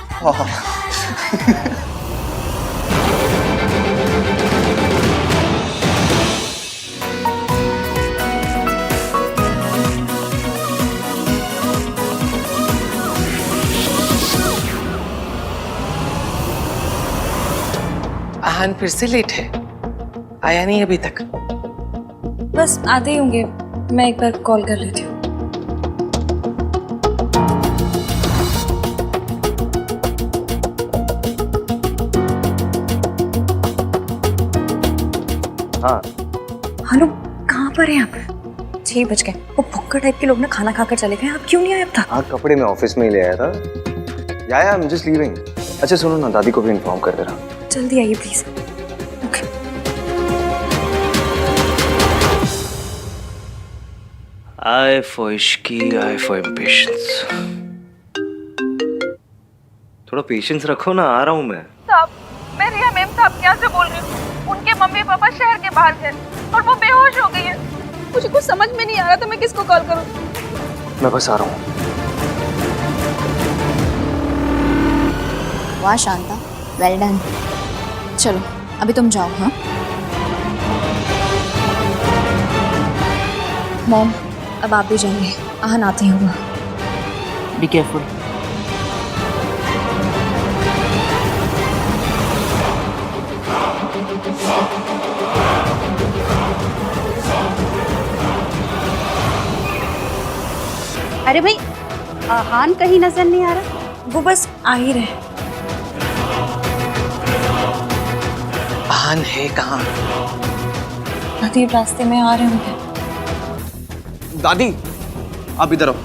आहान फिर से लेट है, आया नहीं अभी तक। बस आते ही होंगे, मैं एक बार कॉल कर लेती हूँ। हाँ हेलो, कहाँ पर हैं आप? 6 बज गए। वो भुक्कड़ टाइप के लोग ना खाना खाकर चले गए, आप क्यों नहीं आए अब तक? हाँ, कपड़े मैं ऑफिस में ही ले आया था। या आई एम जस्ट लीविंग। अच्छा सुनो ना, दादी को भी इन्फॉर्म कर दे रहा। जल्दी आइए please. Okay. I for Ishki, I for impatience. थोड़ा पेशेंस रखो ना, आ रहा हूं मैं। मेरी मेमता आप क्या से बोल रहे हो? उनके मम्मी पापा शहर के बाहर थे और वो बेहोश हो गई है। मुझे कुछ समझ में नहीं आ रहा था मैं किसको कॉल करूं। मैं बस आ रहा हूँ। वाह शांता, वेल डन। चलो अभी तुम जाओ। हाँ मॉम, अब आप भी जाइए, आहन आते होगा। Be careful. अरे भाई, आहान कहीं नजर नहीं आ रहा। वो बस आ ही रहे। आहान है कहाँ? दादी रास्ते में आ रहे होंगे। दादी आप इधर आओ,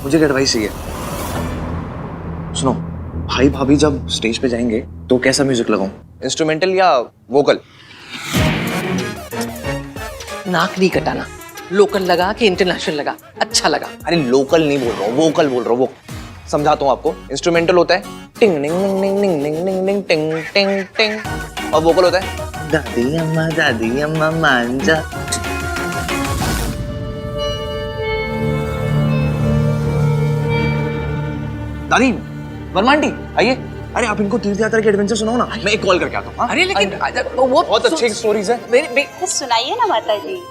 मुझे एक एडवाइस चाहिए। सुनो, भाई भाभी जब स्टेज पे जाएंगे तो कैसा म्यूजिक लगाऊं? इंस्ट्रूमेंटल या वोकल? नाक नहीं कटाना, लोकल लगा कि इंटरनेशनल लगा? अच्छा लगा। अरे लोकल नहीं बोल रहा हूँ, वोकल बोल रहा हूँ। वो समझाता हूँ आपको। इंस्ट्रूमेंटल होता है टिंग निंग निंग निंग निंग निंग निंग निंग टिंग टिंग टिंग, और वोकल होता है दादी अम्मा मांझा। दादी, वर्मा आंटी आइए। अरे आप इनको तीर्थ यात्रा के एडवेंचर सुनाओ ना, मैं एक कॉल करके आता हूँ। अरे लेकिन वो बहुत अच्छी स्टोरीज है। कुछ सुनाइए ना माता जी।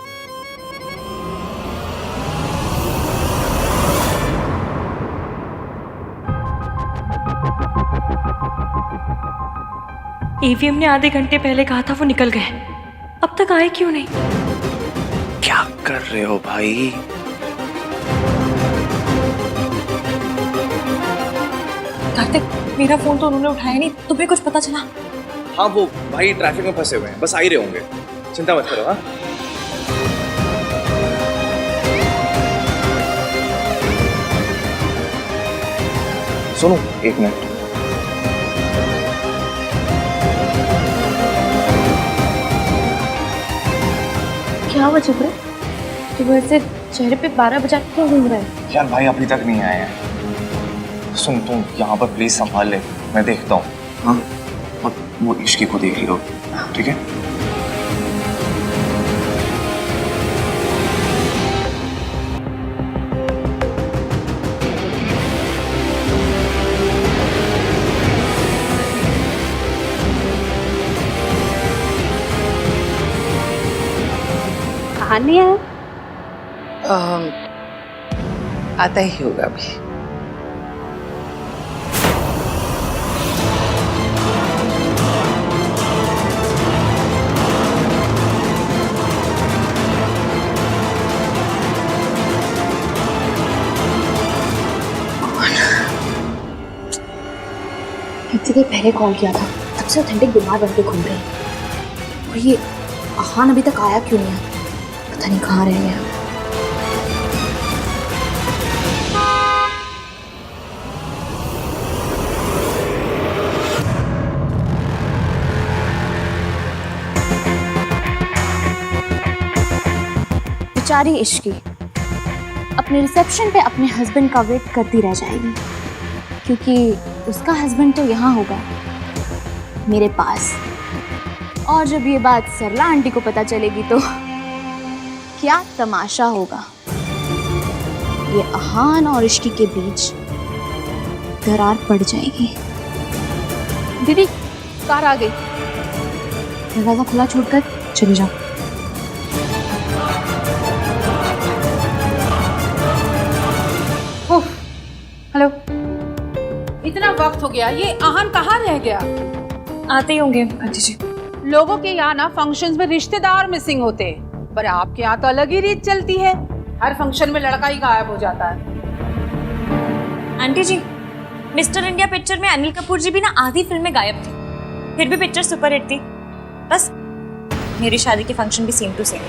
ईवीएम ने आधे घंटे पहले कहा था वो निकल गए, अब तक आए क्यों नहीं? क्या कर रहे हो भाई? कार्तिक, मेरा फोन तो उन्होंने उठाया नहीं, तुम्हें कुछ पता चला? हाँ वो भाई ट्रैफिक में फंसे हुए हैं, बस आ ही रहे होंगे, चिंता मत करो। हाँ सुनो एक मिनट। क्या हुआ चुप रहे? सुबह से चेहरे पे 12 बजा क्यों घूम रहे हैं? यार भाई अभी तक नहीं आए हैं। सुन तुम यहाँ पर प्लीज संभाल ले, मैं देखता हूँ। हाँ और वो इश्की को देख लो, ठीक है? आहान नहीं आया? आता ही होगा अभी। इतनी देर पहले कॉल किया था, तब से ऑथेंटिक बीमार बन के घूम रहे हैं। और ये आहान अभी तक आया क्यों नहीं है? पता नहीं कहाँ रह गया। बेचारी इश्की अपने रिसेप्शन पे अपने हस्बैंड का वेट करती रह जाएगी, क्योंकि उसका हस्बैंड तो यहाँ होगा मेरे पास। और जब ये बात सरला आंटी को पता चलेगी तो क्या तमाशा होगा। ये आहान और इश्की के बीच दरार पड़ जाएगी। दीदी कार आ गई, दरवाजा खुला छोड़कर चली जाओ। हेलो, इतना वक्त हो गया, ये आहान कहाँ रह गया? आते ही होंगे आंटी जी। लोगों के यहाँ ना फंक्शंस में रिश्तेदार मिसिंग होते हैं, पर आपके यहाँ तो अलग ही रीत चलती है। हर फंक्शन में लड़का ही गायब हो जाता है। आंटी जी, मिस्टर इंडिया पिक्चर में अनिल कपूर जी भी ना आधी फिल्म में गायब थे, फिर भी पिक्चर सुपरहिट थी। बस मेरी शादी के फंक्शन भी सेम टू सेम।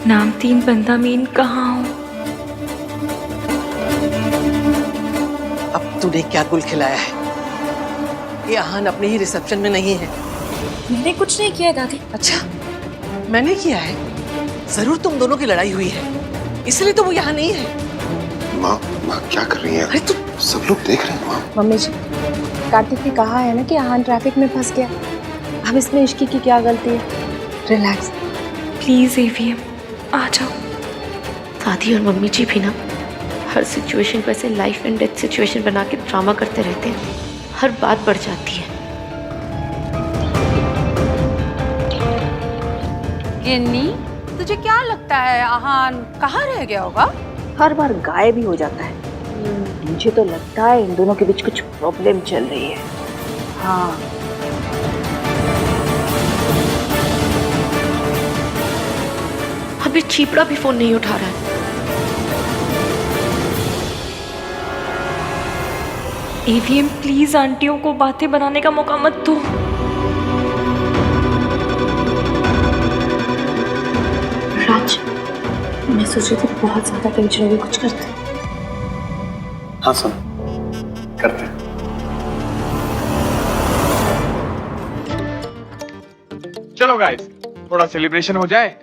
नाम 3 बंदा मीन कहाँ हो? अब तूने क्या गुल खिलाया है? ये आहान अपने ही रिसेप्शन में नहीं है। मैंने कुछ नहीं किया दादी। अच्छा, मैंने किया है? जरूर तुम दोनों की लड़ाई हुई है, इसलिए तो वो यहाँ नहीं है। माँ माँ क्या कर रही है? सब लोग देख रहे हैं माँ। मम्मी जी, कार्तिक ने कहा है ना कि आहान ट्रैफिक में फंस गया। अब इसमें इश्की की क्या गलती है? रिलैक्स। प्लीज एवीएम आ जाओ। दादी और मम्मी जी भी ना हर सिचुएशन को ऐसे लाइफ एंड डेथ सिचुएशन बना के ड्रामा करते रहते हैं। हर बात बढ़ जाती है। गिन्नी, तुझे क्या लगता है आहान कहाँ रह गया होगा? हर बार गायब ही हो जाता है। मुझे तो लगता है इन दोनों के बीच कुछ प्रॉब्लम चल रही है। हाँ, अभी चीपड़ा भी फोन नहीं उठा रहा है। एवीएम प्लीज आंटियों को बातें बनाने का मौका मत दो। राज, मैं सोच रही थी बहुत ज्यादा टेंशन होगी, कुछ करते। हाँ सुन, करते हैं। चलो गाइस, थोड़ा सेलिब्रेशन हो जाए।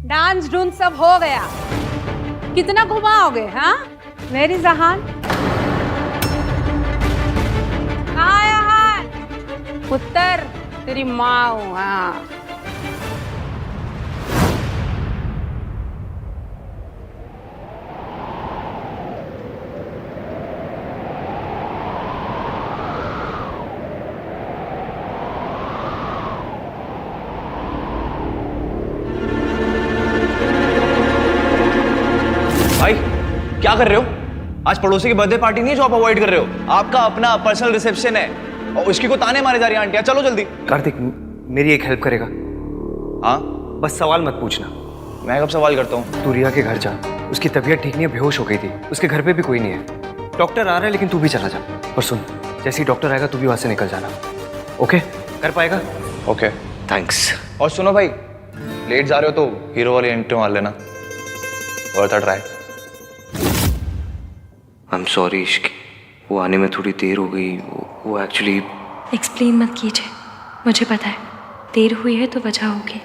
डांस ढूंढ सब हो गया। कितना घुमाओगे? हाँ मेरी जहान, कहाँ है आहान? पुत्र, तेरी माँ हूँ। हाँ भाई क्या कर रहे हो? आज पड़ोसी की बर्थडे पार्टी नहीं है जो आप अवॉइड कर रहे हो। आपका अपना पर्सनल रिसेप्शन है और उसकी को ताने मारे जा रही है आंटियां। चलो जल्दी। कार्तिक, मेरी एक हेल्प करेगा? हाँ बस सवाल मत पूछना। मैं कब सवाल करता हूँ? तू रिया के घर जा, उसकी तबीयत ठीक नहीं है, बेहोश हो गई थी। उसके घर पे भी कोई नहीं है। डॉक्टर आ रहा है लेकिन तू भी चला जा। और सुन, जैसे ही डॉक्टर आएगा तू भी वहां से निकल जाना। ओके? कर पाएगा? Okay thanks. और सुनो भाई, लेट जा रहे हो तो हीरो वाली एंट्री मार लेना। Worth a try. I am sorry इश्क, वो आने में थोड़ी देर हो गई। वो एक्चुअली एक्सप्लेन मत कीजिए, मुझे पता है देर हुई है तो वजह होगी।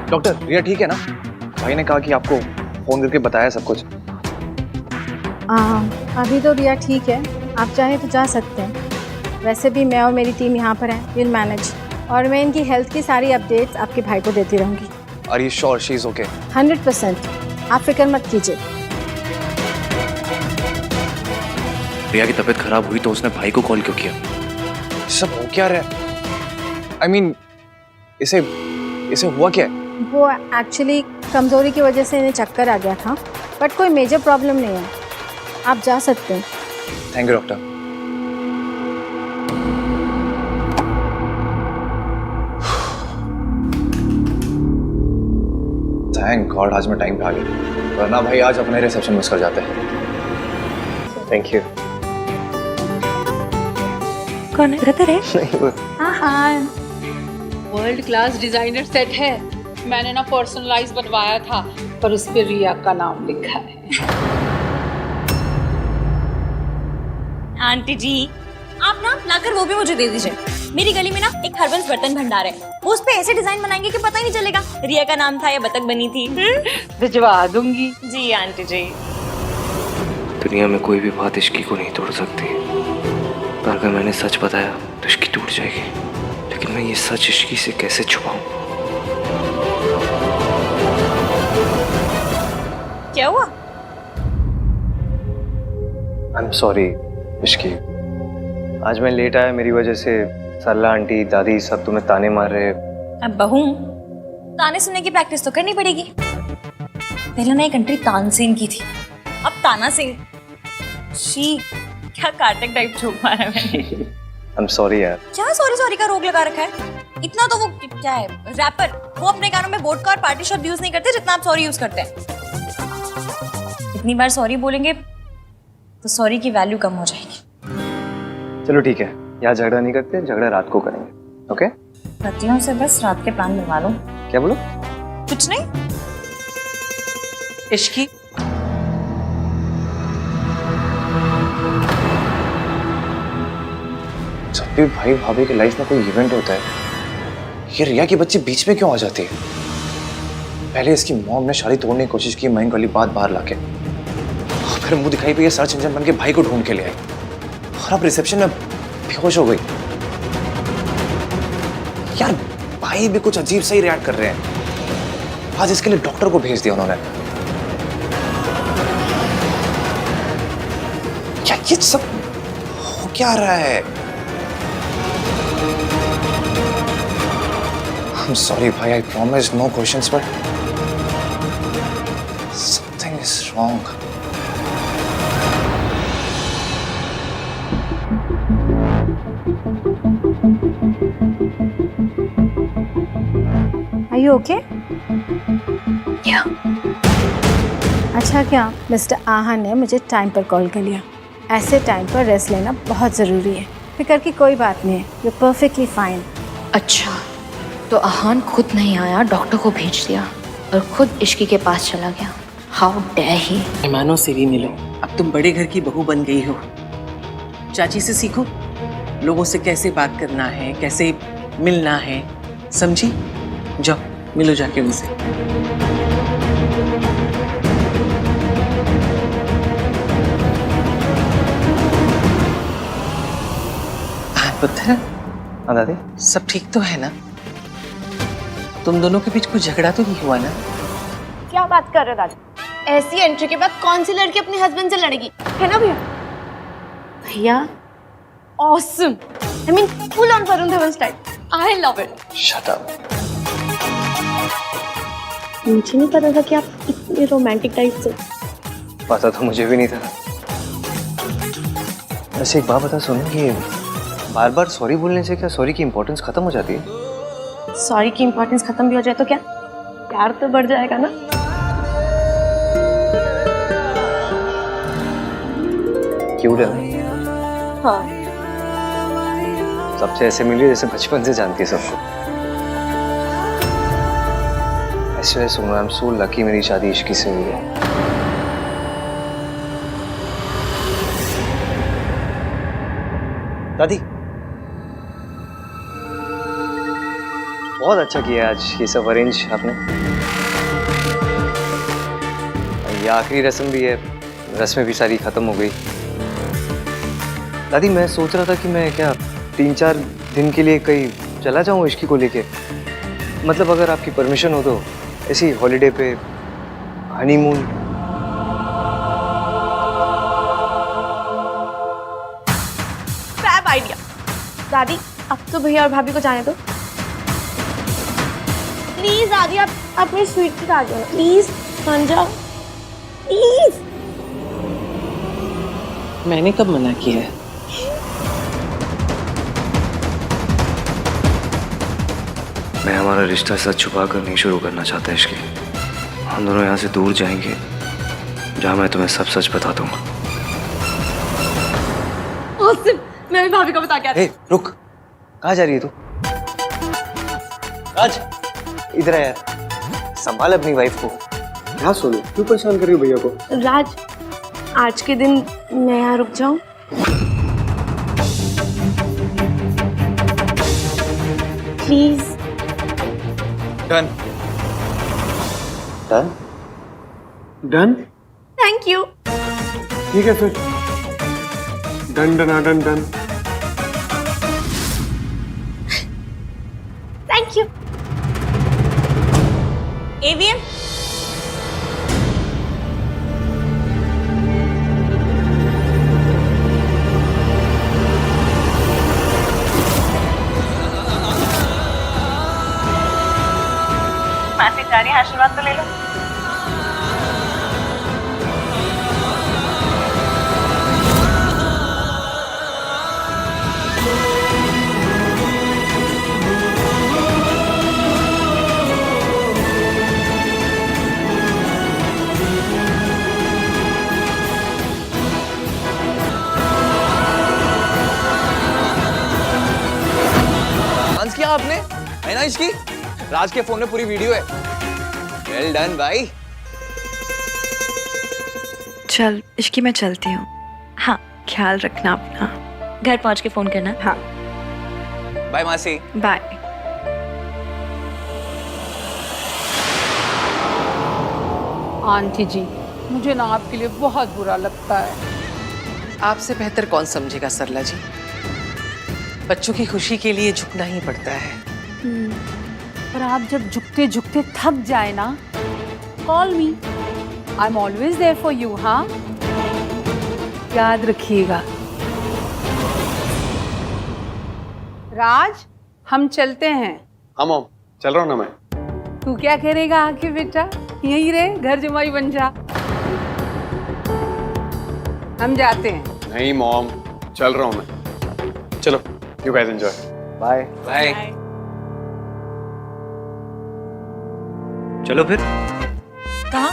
डॉक्टर रिया ठीक है ना? भाई ने कहा कि आपको फोन करके बताया सब कुछ। अभी तो रिया ठीक है, आप चाहें तो जा सकते हैं। वैसे भी मैं और मेरी टीम यहाँ पर है, विल मैनेज। और मैं इनकी हेल्थ की सारी अपडेट्स आपके भाई को देती रहूँगी। Are you sure she is okay? 100%, आप फिक्र मत कीजिए। रिया की तबीयत खराब हुई तो उसने भाई को कॉल क्यों किया? सब हो क्या रहा है? I mean, इसे हुआ क्या है? वो एक्चुअली कमज़ोरी की वजह से इन्हें चक्कर आ गया था, बट कोई मेजर प्रॉब्लम नहीं है, आप जा सकते हैं। Thank you doctor. Thank God आज मैं टाइम पे आ गया, वरना भाई आज अपने रिसेप्शन मिस कर जाते हैं। Thank you. कौन है? ब्रदर है? नहीं वो हाँ, वर्ल्ड क्लास डिजाइनर सेट है। मैंने ना पर्सनलाइज बनवाया था, पर उस पे रिया का नाम लिखा है। आंटी जी आप ना लाकर वो भी मुझे दे दीजिए। मेरी गली में ना एक हरबंस बर्तन भंडार है, वो उस पे ऐसे डिजाइन बनाएंगे कि पता ही नहीं चलेगा रिया का नाम था या बतख बनी थी। भिजवा दूंगी। जी आंटी जी। दुनिया में कोई भी बात इश्की को नहीं तोड़ सकती, पर अगर मैंने सच बताया तो इश्की टूट जाएगी। लेकिन मैं ये सच इश्की से कैसे छुपाऊं? क्या हुआ? आई एम सॉरी इश्की, आज मैं लेट आया, मेरी वजह से सरला आंटी दादी सब तुम्हें ताने मार रहे। अब बहू ताने सुनने की प्रैक्टिस तो करनी पड़ेगी। पहले ना एक एंट्री तानसेन की थी, अब ताना सिंह। शी क्या कार्टक टाइप जोक मारा मैंने। आई एम सॉरी यार। क्या सॉरी सॉरी का रोक लगा रखा है? इतना तो वो क्या है रैपर, वो अपने गानों में वोडका और पार्टी शब्द यूज नहीं करते जितना आप सॉरी यूज करते हैं। इतनी बार सॉरी बोलेंगे तो सॉरी की वैल्यू कम हो जाएगी। चलो ठीक है, यहाँ झगड़ा नहीं करते, झगड़ा रात को करेंगे। ओके? पतियों से बस रात के प्लान बनवा लो। क्या बोलो? कुछ नहीं। इश्की जब भी भाई भाभी की लाइफ में कोई इवेंट होता है, ये रिया की बच्ची बीच में क्यों आ जाती है? पहले इसकी मॉम ने शादी तोड़ने की कोशिश की महंग वाली बात बाहर लाके, फिर मुंह दिखाई पे ये सर्च इंजन बन के भाई को ढूंढ के ले आई, और अब रिसेप्शन में बेहोश हो गई। यार भाई भी कुछ अजीब सा ही रिएक्ट कर रहे हैं। आज इसके लिए डॉक्टर को भेज दिया उन्होंने। क्या ये सब हो क्या रहा है? I'm sorry भाई, I promise no questions, but something is wrong. Are you okay? Yeah. अच्छा क्या मिस्टर आहा ने मुझे टाइम पर कॉल कर लिया। ऐसे टाइम पर रेस्ट लेना बहुत ज़रूरी है। फिक्र की कोई बात नहीं है, यू परफेक्टली फाइन। अच्छा तो आहान खुद नहीं आया, डॉक्टर को भेज दिया और खुद इश्की के पास चला गया। How dare he. मेहमानों से भी मिलो, अब तुम बड़े घर की बहू बन गई हो। चाची से सीखो लोगों से कैसे बात करना है, कैसे मिलना है, समझी? जाओ मिलो जाके उनसे। पुत्र, हाँ दादी, सब ठीक तो है ना? तुम दोनों के बीच कोई झगड़ा तो नहीं हुआ ना? क्या बात कर रहे दादी? ऐसी एंट्री के बाद कौन सी लड़की अपने हस्बैंड से लड़ेगी, है ना भैया? भैया awesome, I mean full on Varun Dhawan style. I love it. Shut up. मुझे नहीं पता था कि आप इतने रोमांटिक टाइप से। पता तो मुझे भी नहीं था। वैसे एक बात बता सुनो, कि बार बार सॉरी बोलने से क्या सॉरी की इम्पोर्टेंस खत्म हो जाती है? सॉरी की इम्पोर्टेंस खत्म भी हो जाए तो क्या प्यार तो बढ़ जाएगा ना? क्यूट है ना? हाँ। सबसे ऐसे मिली जैसे बचपन से जानती है सबको। ऐसे सुनो, आई एम सो लकी मेरी शादी इश्की से हुई है। दादी बहुत अच्छा किया आज ये सब अरेंज आपने। ये आखिरी रस्म भी है, रस्में भी सारी खत्म हो गई। दादी मैं सोच रहा था कि मैं क्या 3-4 दिन के लिए कहीं चला जाऊं इश्की को लेके, मतलब अगर आपकी परमिशन हो तो ऐसी हॉलीडे पे, हनीमून। Fab idea. दादी अब तो भैया और भाभी को जाने दो प्लीज। दादी आप मेरी स्वीट की आ जाओ प्लीज, मान जाओ प्लीज। मैंने कब मना किया है? मैं हमारा रिश्ता सच छुपा कर नहीं शुरू करना चाहता इश्की। हम दोनों यहाँ से दूर जाएंगे जहाँ मैं तुम्हें सब सच बता दूंगा। मैं भी भाभी को बता के आती हूँ। रुक, कहाँ जा रही है तू? राज इधर आ यार, संभाल अपनी वाइफ को। क्या सोनू, क्यों परेशान कर रही हो भैया को? राज आज के दिन मैं यहाँ रुक जाऊं? Please. Done. Done? Done? Thank you. ठीक है फिर, done done done done. Thank you. AVM मासी जा रही है, आशीर्वाद तो ले लो। डांस किया आपने, है ना इसकी? राज के फोन में पूरी वीडियो है। वेल डन भाई। चल इश्की मैं चलती हूँ। हाँ ख्याल रखना अपना। घर पहुंच के फोन करना। हाँ बाय मासी। बाय। आंटी जी मुझे ना आपके लिए बहुत बुरा लगता है। आपसे बेहतर कौन समझेगा सरला जी। बच्चों की खुशी के लिए झुकना ही पड़ता है। पर आप जब झुकते झुकते थक जाए ना, call me, I am always there for you. हाँ याद रखिएगा। राज हम चलते हैं। हाँ मॉम, चल रहा हूँ ना मैं। तू क्या करेगा आके बेटा, यहीं रहे, घर जमाई बन जा। हम जाते हैं। नहीं मॉम, चल रहा हूँ मैं। चलो, you guys enjoy. Bye bye. चलो फिर। कहाँ?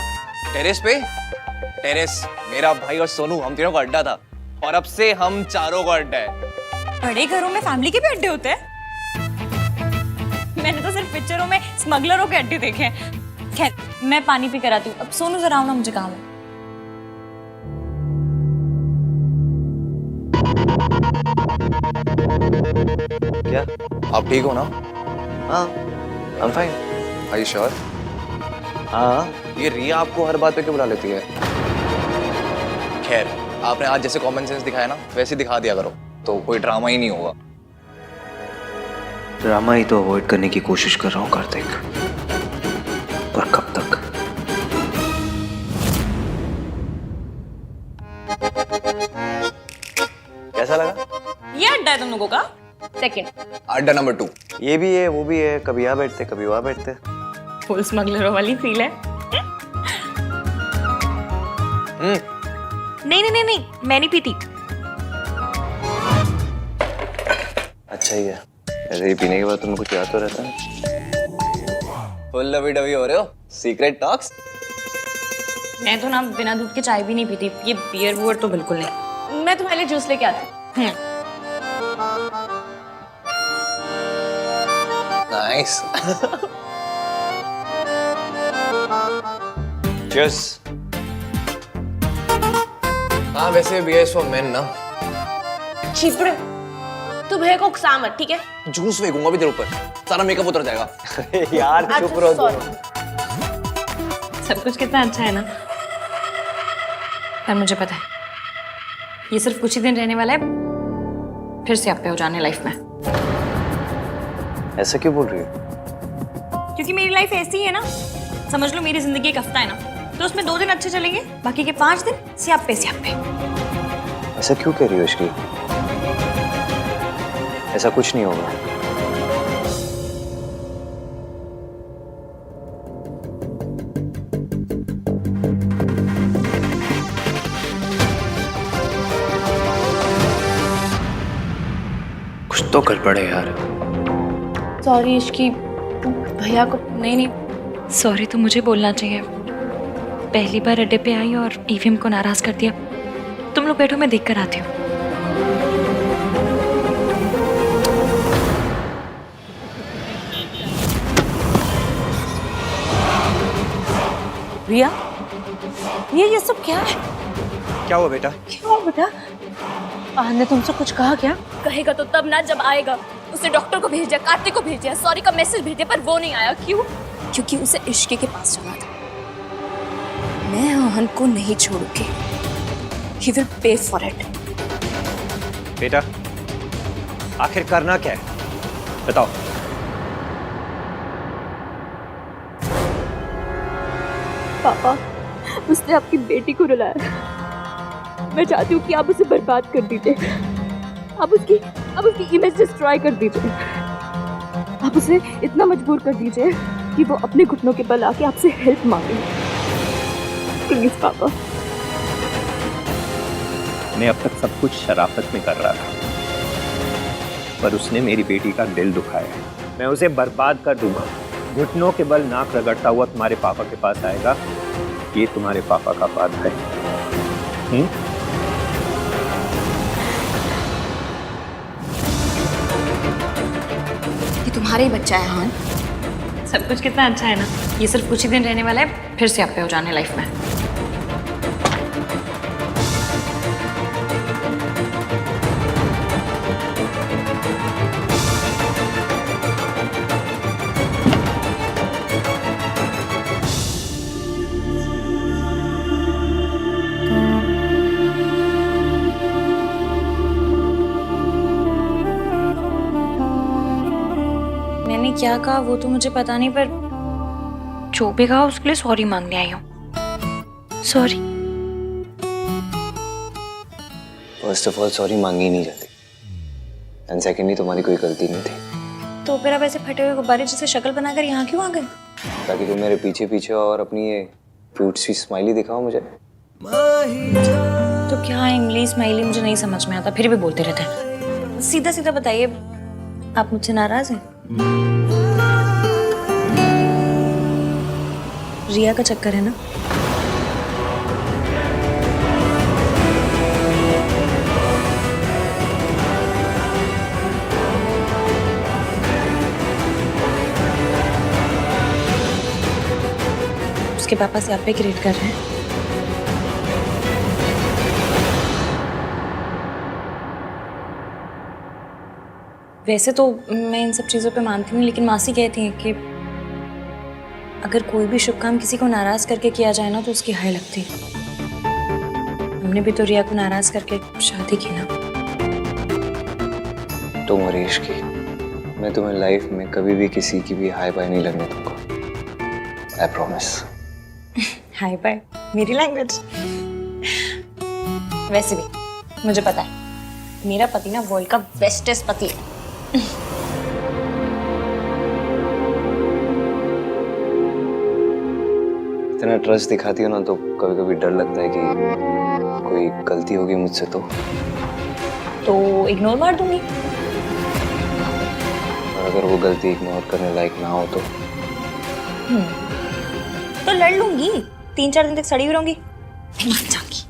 टेरेस पे। टेरेस मेरा भाई और सोनू, हम तीनों का अड्डा था और अब से हम चारों का अड्डा है। बड़े घरों में फैमिली के भी अड्डे होते हैं? मैंने तो सिर्फ पिक्चरों में स्मगलरों के अड्डे देखे हैं। खैर मैं पानी पी कर आती हूँ। अब सोनू जरा आओ ना, मुझे काम है। क्या आप ठीक हो ना? हाँ I am fine. Are you sure? हाँ। ये रिया आपको हर बात पे क्यों बुला लेती है? खैर आपने आज जैसे कॉमन सेंस दिखाया ना, वैसे दिखा दिया करो तो कोई ड्रामा ही नहीं होगा। ड्रामा ही तो अवॉइड करने की कोशिश कर रहा हूँ कार्तिक, पर कब तक? कैसा लगा? ये अड्डा है तुम लोगों का? सेकंड अड्डा नंबर 2। ये भी है, वो भी है, कभी यहाँ बैठते कभी वहाँ बैठते। फुल स्मगलरों वाली फील है। नहीं नहीं नहीं नहीं, मैं नहीं पीती। अच्छा ही है, ऐसे ही पीने के बाद तुम्हें कुछ याद तो रहता है। फुल लवी डवी हो रहे हो, सीक्रेट टॉक्स। मैं तो ना बिना दूध के चाय भी नहीं पीती। ये बियर वुअर तो बिल्कुल नहीं। मैं तुम्हारे लिए जूस लेके आती हूँ। नाइस। चीयर्स। हाँ वैसे बीयर फॉर मेन ना। चिपड़े तू भैया को उकसा मत, ठीक है? जूस फेंकूंगा भी तेरे ऊपर, सारा मेकअप उतर जाएगा। यार चुप रहो दोनों। सब कुछ कितना अच्छा है ना। पर मुझे पता है ये सिर्फ कुछ ही दिन रहने वाला है, फिर से आप पे हो जाने लाइफ में। ऐसा क्यों बोल रही हो? क्योंकि मेरी लाइफ ऐसी ही है ना, समझ लो मेरी जिंदगी एक हफ्ता है ना, तो उसमें 2 दिन अच्छे चलेंगे, बाकी के 5 दिन स्यापे स्यापे। ऐसा क्यों कह रही हो इश्की? ऐसा कुछ नहीं होगा। कुछ तो गड़बड़ है यार। सॉरी इश्की, भैया को नहीं, सॉरी तो मुझे बोलना चाहिए। पहली बार अड्डे पे आई और ईवीएम को नाराज कर दिया। तुम लोग बैठो, मैं देख कर आती हूँ। रिया, ये सब क्या है? क्या हुआ बेटा? क्या हुआ बेटा? आहन ने तुमसे कुछ कहा क्या? कहेगा तो तब ना जब आएगा। उसने डॉक्टर को भेजा, कार्तिक को भेजा, सॉरी का मैसेज भेजे, पर वो नहीं आया। क्यों? क्योंकि उसे इश्की के पास जाना था। मैं आहन को नहीं छोड़ूंगी। He will pay for it. बेटा आखिर करना क्या है बताओ। पापा, उसने आपकी बेटी को रुलाया। मैं चाहती हूँ कि आप उसे बर्बाद कर दीजिए। आप उसकी इमेज डिस्ट्रॉय कर दीजिए। आप उसे इतना मजबूर कर दीजिए कि वो अपने घुटनों के बल आके आपसे हेल्प मांगे। प्लीज पापा। मैं अब तक सब कुछ शराफत में कर रहा था, पर उसने मेरी बेटी का दिल दुखाया है। मैं उसे बर्बाद कर दूंगा। घुटनों के बल नाक रगड़ता हुआ तुम्हारे पापा के पास आएगा। ये तुम्हारे पापा का वादा है। ये तुम्हारा ही बच्चा है आहन। सब कुछ कितना अच्छा है ना। ये सिर्फ कुछ ही दिन रहने वाला है, फिर से आप पे हो जाने लाइफ में। मैंने क्या कहा वो तो मुझे पता नहीं, पर जो भी कहा उसके लिए सॉरी मांगने आई हूँ। Sorry. First of all sorry मांगी नहीं जाती, एंड सेकेंडली तुम्हारी कोई गलती नहीं थी। तो फिर आप ऐसे फटे हुए गुब्बारे जैसे शक्ल बनाकर यहाँ क्यों आ गए? ताकि तुम मेरे पीछे पीछे और अपनी ये क्यूट सी स्माइली दिखाओ मुझे। तो क्या इमली स्माइली मुझे नहीं समझ में आता, फिर भी बोलते रहते हैं। सीधा सीधा बताइए, आप मुझसे नाराज हैं? रिया का चक्कर है ना? उसके पापा से आप पे क्रिएट कर रहे हैं। वैसे तो मैं इन सब चीज़ों पे मानती हूँ, लेकिन मासी कहती हैं कि अगर कोई भी शुभ काम किसी को नाराज करके किया जाए ना तो उसकी हाय लगती है। हमने भी तो रिया को नाराज करके शादी की ना। तुम और इश्की, मैं तुम्हें लाइफ में कभी भी किसी की भी हाय बाय नहीं लगने दूंगा। I promise. हाय बाय मेरी लैंग्वेज। वैसे भी मुझे पता है मेरा पति ना वर्ल्ड का बेस्टेस्ट पति है। इतना ट्रस्ट दिखाती हो ना तो कभी कभी डर लगता है कि कोई गलती होगी मुझसे तो इग्नोर मार दूंगी। और अगर वो गलती इग्नोर करने लायक ना हो तो लड़ लूंगी। 3-4 दिन तक सड़ी हुई रहूंगी, मान जाऊंगी।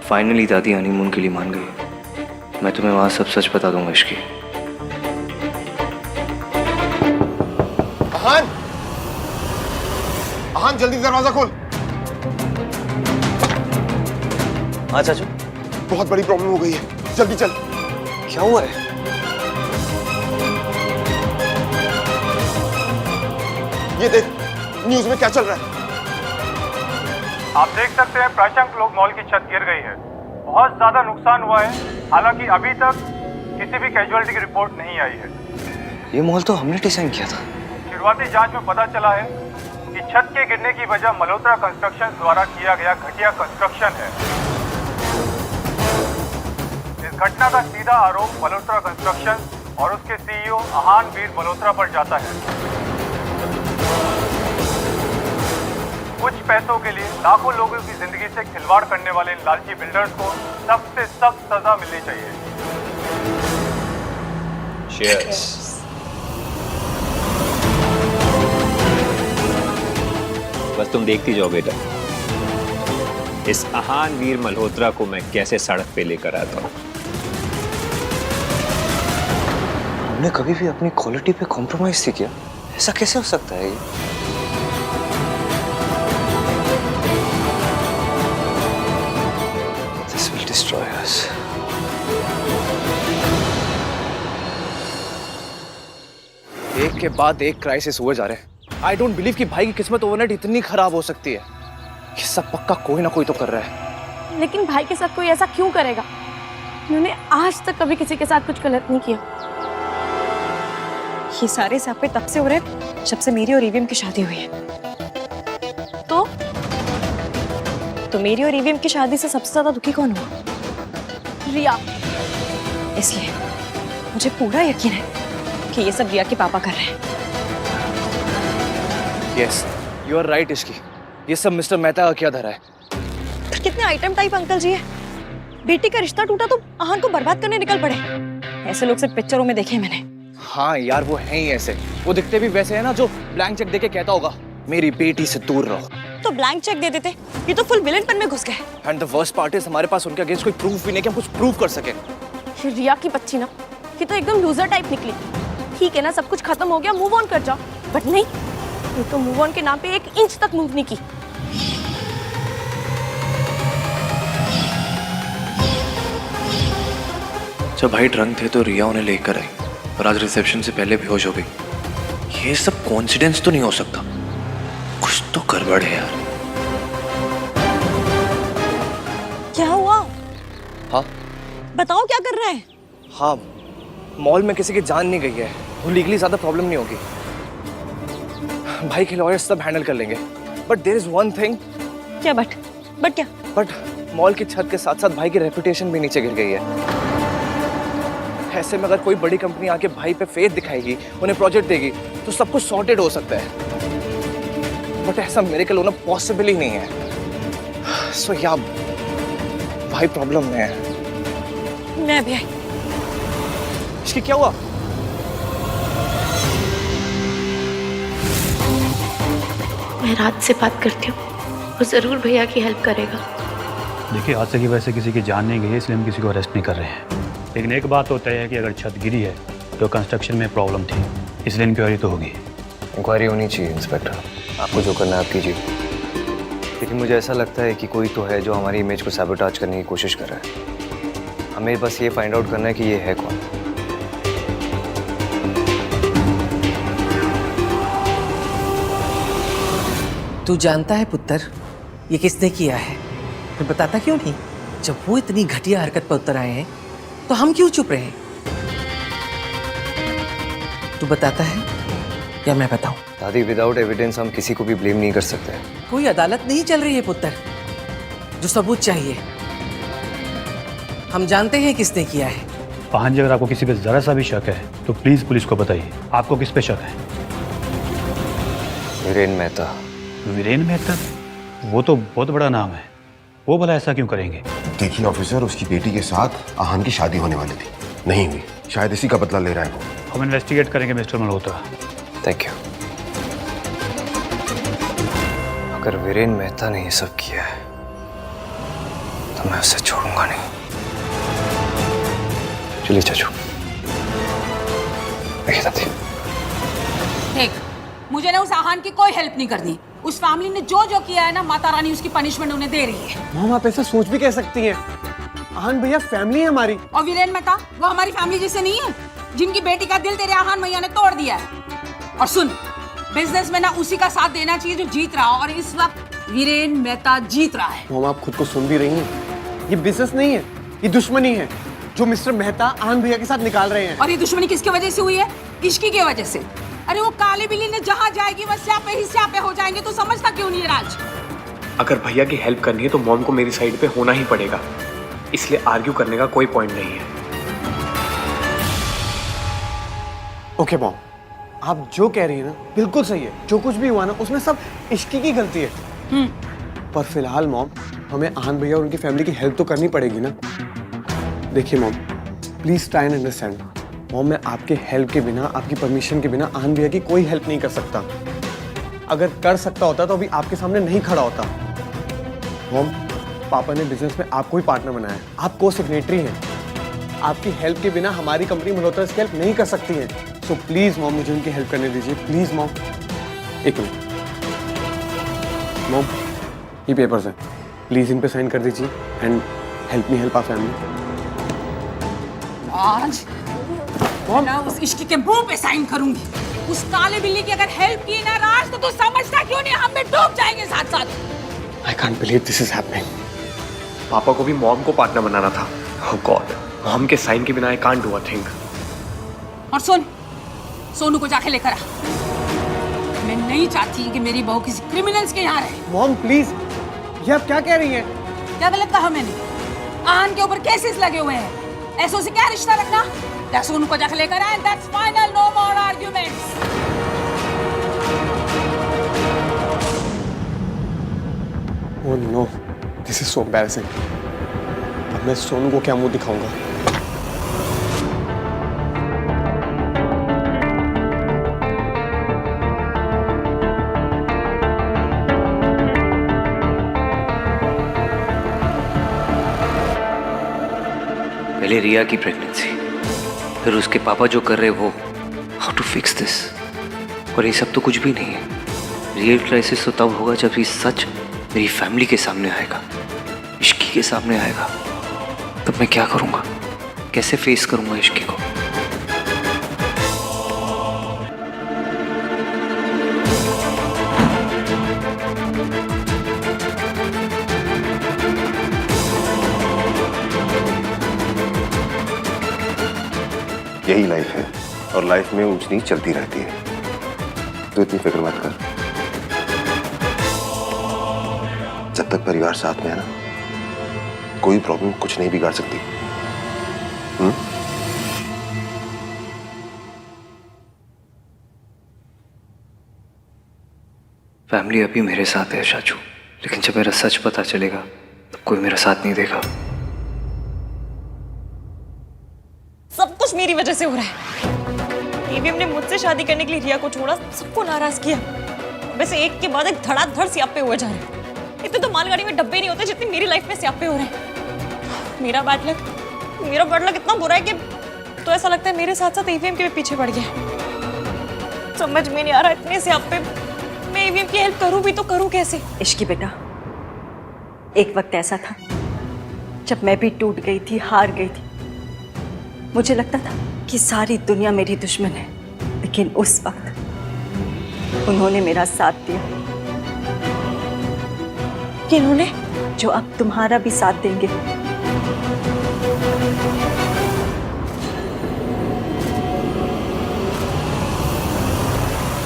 फाइनली दादी हनीमून के लिए मान गई। मैं तुम्हें वहां सब सच बता दूंगा इश्की। आहान, आहान जल्दी दरवाजा खोल। हाँ चाचू। बहुत बड़ी प्रॉब्लम हो गई है, जल्दी चल। क्या हुआ है? ये देख न्यूज में क्या चल रहा है। आप देख सकते हैं प्राशंक लोक मॉल की छत गिर गई है। बहुत ज्यादा नुकसान हुआ है, हालांकि अभी तक किसी भी कैजुअलिटी की रिपोर्ट नहीं आई है। ये मॉल तो हमने डिजाइन किया था। शुरुआती जांच में पता चला है कि छत के गिरने की वजह मल्होत्रा कंस्ट्रक्शन द्वारा किया गया घटिया कंस्ट्रक्शन है। इस घटना का सीधा आरोप मल्होत्रा कंस्ट्रक्शन और उसके सीईओ आहान वीर मल्होत्रा पर जाता है। कुछ पैसों के लिए लाखों लोगों की जिंदगी से खिलवाड़ करने वाले इन लालची बिल्डर्स को सख्त से सख्त सजा मिलनी चाहिए। Cheers. बस तुम देखती जाओ बेटा, इस आहान वीर मल्होत्रा को मैं कैसे सड़क पे लेकर आता हूँ। हमने कभी भी अपनी क्वालिटी पे कॉम्प्रोमाइज नहीं किया, ऐसा कैसे हो सकता है ये? This will destroy us. एक के बाद एक क्राइसिस हुए जा रहे हैं। आई डोंट बिलीव कि भाई की किस्मत ओवरनाइट इतनी खराब हो सकती है। ये सब पक्का कोई ना कोई तो कर रहा है। लेकिन भाई के साथ कोई ऐसा क्यों करेगा? उन्होंने आज तक कभी किसी के साथ कुछ गलत नहीं किया। ये सारे सापे तब से हो रहे हैं जब से मेरी और ईवीएम की शादी हुई है। तो मेरी और ईवीएम की शादी से सबसे ज्यादा दुखी कौन हुआ? रिया। इसलिए मुझे पूरा यकीन है कि ये सब रिया के पापा कर रहे हैं। Yes, you are right Ishki. ये सब मिस्टर मेहता का क्या धरा है? कितने आइटम टाइप अंकल जी है। बेटी का रिश्ता टूटा तो आहान को बर्बाद करने निकल पड़े। ऐसे लोग सिर्फ पिक्चरों में देखे मैंने। हाँ यार, वो है ही ऐसे। वो दिखते भी वैसे है ना जो ब्लैंक चेक देके कहता होगा मेरी बेटी से दूर रहो। तो ब्लैंक चेक दे देते, ये तो फुल विलेनपन में घुस गए। And the worst part is हमारे पास उनके अगेंस्ट कोई प्रूफ भी नहीं कि हम कुछ प्रूव कर सके। रिया की बच्ची ना, ये तो एकदम लूजर टाइप निकली। ठीक है ना, सब कुछ खत्म हो गया, मूव ऑन कर जाओ। बट नहीं, ये तो मूव ऑन के नाम पे 1 इंच तक मूव नहीं की। जब भाई ड्रंक थे तो रिया उन्हें लेकर आई और आज रिसेप्शन से पहले बेहोश हो गई। ये सब कोइंसिडेंस तो नहीं हो सकता, कुछ तो गड़बड़ है यार। क्या हुआ? हाँ बताओ, क्या कर रहे हैं? हाँ, मॉल में किसी की जान नहीं गई है, वो लीगली ज्यादा प्रॉब्लम नहीं होगी। भाई के लॉयर्स सब हैंडल कर लेंगे। But there is one thing. क्या बट क्या? बट मॉल की छत के साथ साथ भाई की रेपुटेशन भी नीचे गिर गई है। ऐसे में अगर कोई बड़ी कंपनी आके भाई पे फेथ दिखाएगी, उन्हें प्रोजेक्ट देगी, तो सब कुछ सॉर्टेड हो सकता है। बट ऐसा मिरेकल होना पॉसिबल ही नहीं है। सो या भाई प्रॉब्लम में है। मैं भी आई। इसकी क्या हुआ? मैं रात से बात करती हूँ, वो जरूर भैया की हेल्प करेगा। देखिए, हादसे की वजह से किसी की जान नहीं गई है, इसलिए हम किसी को अरेस्ट नहीं कर रहे हैं। लेकिन एक बात तो तय है कि अगर छत गिरी है तो कंस्ट्रक्शन में प्रॉब्लम थी, इसलिए इंक्वायरी तो होगी। इंक्वायरी होनी चाहिए इंस्पेक्टर, आपको जो करना है आप कीजिए। लेकिन मुझे ऐसा लगता है कि कोई तो है जो हमारी इमेज को सैबोटाज करने की कोशिश कर रहा है। हमें बस ये फाइंड आउट करना है कि ये है कौन। तू जानता है पुत्र, ये किसने किया है? फिर बताता क्यों नहीं? जब वो इतनी घटिया हरकत पर उतर आए हैं तो हम क्यों चुप रहे? तू बताता है या मैं बताऊं? दादी, विदाउट एविडेंस हम किसी को भी ब्लेम नहीं कर सकते। कोई अदालत नहीं चल रही है पुत्र, जो सबूत चाहिए। हम जानते हैं किसने किया है। पाहन जी, अगर आपको किसी पे जरा सा भी शक है तो प्लीज पुलिस को बताइए। आपको किस पे शक है? वीरेन मेहता। वीरेन मेहता? वो तो बहुत बड़ा नाम है, वो भला ऐसा क्यों करेंगे? देखिए ऑफिसर, उसकी बेटी के साथ आहान की शादी होने वाली थी, नहीं हुई। शायद इसी का बदला ले रहा है वो। हम इन्वेस्टिगेट करेंगे मिस्टर मल्होत्रा। Thank you. अगर वीरेन मेहता ने ये सब किया है तो मैं उसे छोड़ूंगा नहीं। चलिए चाचू। देखिए दादी, देख, मुझे ना उस आहान की कोई हेल्प नहीं करनी। उस फैमिली ने जो जो किया है ना, माता रानी उसकी पनिशमेंट उन्हें दे रही है। मॉम आप ऐसा सोच भी कह सकती हैं? आहान भैया फैमिली है हमारी। और वीरेन मेहता वो हमारी फैमिली जैसे नहीं है, जिनकी बेटी का दिल तेरे आहान भैया ने तोड़ दिया है। और सुन, बिजनेस में ना उसी का साथ देना चाहिए जो जीत रहा हो, और इस वक्त वीरेन मेहता जीत रहा है। मॉम आप खुद को सुन भी रही हैं? ये बिजनेस नहीं है, ये दुश्मनी है जो मिस्टर मेहता आहान भैया के साथ निकाल रहे हैं। और ये दुश्मनी किसकी वजह से हुई है? इश्की की वजह से। अरे वो काली बिल्ली ने जहाँ जाएगी वह स्यापे ही स्यापे हो जाएंगे, तो समझता क्यों नहीं है राज? अगर भैया की हेल्प करनी है तो मॉम को मेरी साइड पे होना ही पड़ेगा, इसलिए आर्ग्यू करने का कोई पॉइंट नहीं है। ओके मॉम, आप जो कह रही है ना बिल्कुल सही है। जो कुछ भी हुआ ना उसमें सब इश्की की गलती है। पर फिलहाल मॉम हमें आहान भैया और उनकी फैमिली की हेल्प तो करनी पड़ेगी ना। देखिए mom, please try and understand. Mom मैं आपके हेल्प के बिना, आपकी परमिशन के बिना आहान भैया की कोई हेल्प नहीं कर सकता। अगर कर सकता होता तो अभी आपके सामने नहीं खड़ा होता। मॉम पापा ने बिजनेस में आपको ही पार्टनर बनाया है, आप को सेक्रेटरी हैं। आपकी हेल्प के बिना हमारी कंपनी मल्होत्रा इसकी हेल्प नहीं कर सकती है। सो प्लीज मॉम मुझे उनकी हेल्प करने दीजिए, प्लीज मॉम। एक मिनट मॉम, ये पेपर्स हैं, प्लीज इन पे साइन कर दीजिए and help me help our family. आज मैं उस इश्की के मुंह पे साइन करूंगी। उस काले बिल्ली की अगर हेल्प की ना राज, तो तू समझता क्यों नहीं हम भी डूब जाएंगे साथ साथ। I can't believe this is happening. पापा को भी मॉम को पार्टनर बनाना था। ओह गॉड, मॉम के साइन के बिना I can't do a thing. और सुन, सोनू को जाके लेकर आ। मैं नहीं चाहती कि मेरी बहू किसी क्रिमिनल्स के यहाँ रहे। मॉम प्लीज, ये आप क्या कह रही हैं? क्या गलत कहा मैंने? आहान के ऊपर केसेस लगे हुए हैं, ऐसों से क्या रिश्ता रखना? सोनू को जाके लेकर आए। That's final, no more arguments. Oh no, this is so embarrassing. अब मैं सोनू को क्या मुंह दिखाऊंगा? पहले रिया की प्रेगनेंसी, फिर उसके पापा जो कर रहे वो। How to fix this? और ये सब तो कुछ भी नहीं है। रियल क्राइसिस तो तब होगा जब ये सच मेरी फैमिली के सामने आएगा, इश्की के सामने आएगा। तब मैं क्या करूँगा? कैसे फेस करूँगा इश्की को? यही लाइफ है और लाइफ में ऊंच नीच चलती रहती है, तो इतनी फिक्र मत कर। जब तक परिवार साथ में है ना, कोई प्रॉब्लम कुछ नहीं बिगाड़ सकती। फैमिली अभी मेरे साथ है शाचू, लेकिन जब मेरा सच पता चलेगा तब कोई मेरा साथ नहीं देगा। सब कुछ मेरी वजह से हो रहा है। एवीएम ने मुझसे शादी करने के लिए रिया को छोड़ा, सबको नाराज किया। वैसे एक के बाद एक धड़ाधड़ स्यापे हुए जा रहे हैं। इतने तो मालगाड़ी में डब्बे नहीं होते जितने मेरी लाइफ में स्यापे हो रहे हैं। मेरा बैड लक इतना बुरा है कि तो ऐसा लगता है मेरे साथ साथ एवीएम के भी पीछे पड़ गया। समझ में नहीं आ रहा, इतने स्यापे मैं एवीएम की हेल्प करूं भी तो करूं कैसे? इश्की बेटा, एक वक्त ऐसा था जब मैं भी टूट गई थी, हार गई थी। मुझे लगता था कि सारी दुनिया मेरी दुश्मन है, लेकिन उस वक्त उन्होंने मेरा साथ दिया। किन्होंने? जो अब तुम्हारा भी साथ देंगे।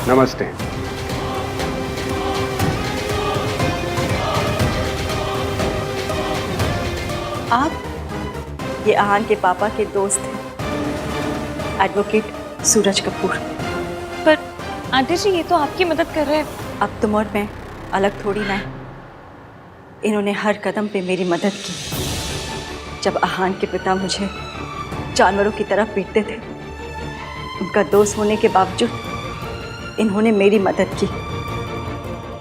नमस्ते। आप ये आहान के पापा के दोस्त हैं, एडवोकेट सूरज कपूर। पर आंटी जी, ये तो आपकी मदद कर रहे हैं। अब तुम और मैं अलग थोड़ी ना है। इन्होंने हर कदम पे मेरी मदद की। जब आहान के पिता मुझे जानवरों की तरह पीटते थे, उनका दोस्त होने के बावजूद इन्होंने मेरी मदद की,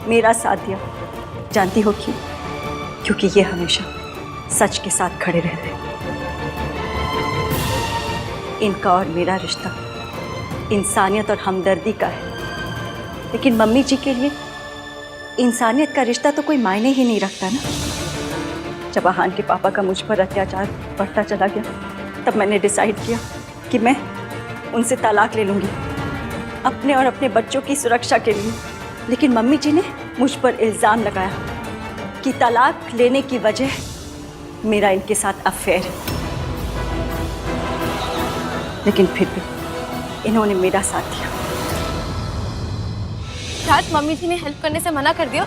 मेरा साथ दिया। जानती हो क्यों? क्योंकि ये हमेशा सच के साथ खड़े रहते। इनका और मेरा रिश्ता इंसानियत और हमदर्दी का है, लेकिन मम्मी जी के लिए इंसानियत का रिश्ता तो कोई मायने ही नहीं रखता ना। जब आहान के पापा का मुझ पर अत्याचार बढ़ता चला गया तब मैंने डिसाइड किया कि मैं उनसे तलाक ले लूँगी अपने और अपने बच्चों की सुरक्षा के लिए। लेकिन मम्मी जी ने मुझ पर इल्ज़ाम लगाया कि तलाक लेने की वजह मेरा इनके साथ अफेयर है। लेकिन फिर भी इन्होंने मेरा साथ दिया। राज मम्मी जी ने हेल्प करने से मना कर दिया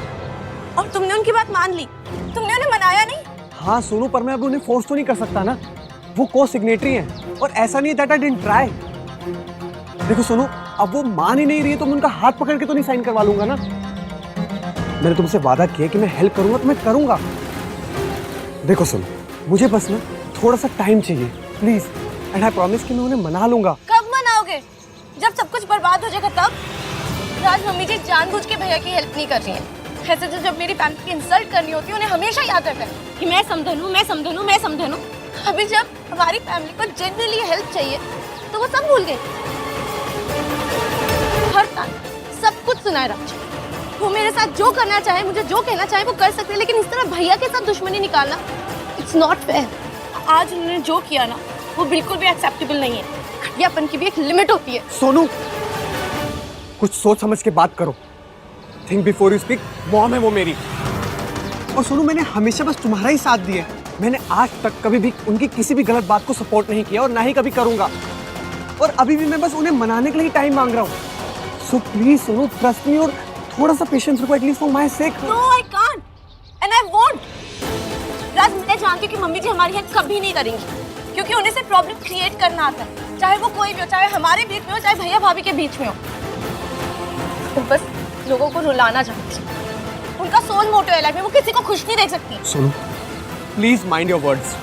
और तुमने उनकी बात मान ली। तुमने उन्हें मनाया नहीं। हाँ सोनू, पर मैं अब उन्हें फोर्स तो नहीं कर सकता ना। वो को सिग्नेटरी हैं और ऐसा नहीं दैट आई डिडंट ट्राई। देखो सोनू, अब वो मान ही नहीं रही है तो मैं उनका हाथ पकड़ के तो नहीं साइन करवा लूंगा ना। मैंने तुमसे वादा किया कि मैं हेल्प करूंगा तो मैं करूंगा। देखो सोनू, मुझे बस ना थोड़ा सा टाइम चाहिए प्लीज, एंड आई प्रॉमिस कि मैं उन्हें मना लूंगा। कब मनाओगे? जब सब कुछ बर्बाद हो जाएगा तब? राज मम्मी जी जानबूझ के भैया की हेल्प नहीं कर रही हैं। ऐसे तो जब मेरी फैमिली की इंसल्ट करनी होती है उन्हें हमेशा याद आता है कि मैं समझन हूँ, मैं समझन हूँ, मैं समझन हूँ। अभी जब हमारी फैमिली को जेन्युइनली हेल्प चाहिए तो वो सब भूल गई। हर टाइम सब कुछ सुनाए राज। वो मेरे साथ जो करना चाहे, मुझे जो कहना चाहे वो कर सकते हैं, लेकिन इस तरह भैया के साथ दुश्मनी निकालना इट्स नॉट फेयर। आज उन्होंने जो किया ना वो बिल्कुल भी एक्सेप्टेबल नहीं है। घटियापन की भी एक लिमिट होती है। सोनू, कुछ सोच समझ के बात करो। Think before you speak. Mom है वो मेरी। और सोनू, मैंने हमेशा बस तुम्हारा ही साथ दिया। मैंने आज तक कभी भी उनकी किसी भी गलत बात को सपोर्ट नहीं किया और ना ही कभी करूंगा। और अभी भी मैं बस उन्हें मनाने के लिए टाइम मांग रहा हूँ। So please Sonu, trust me और थोड़ा सा पेशेंस रखो, at least for my sake. No I can't and I won't. Raj, मैं जानती हूँ कि मम्मी जी हमारी हेल्प कभी नहीं करेंगी क्योंकि उन्हें सिर्फ प्रॉब्लम क्रिएट करना आता है, चाहे वो कोई भी हो, चाहे हमारे बीच में हो, चाहे भैया भाभी के बीच में हो। वो बस लोगों को रुलाना चाहती है। उनका सोल मोटो है लाइफ में, वो किसी को खुश नहीं देख सकती। Sonu, please mind your words.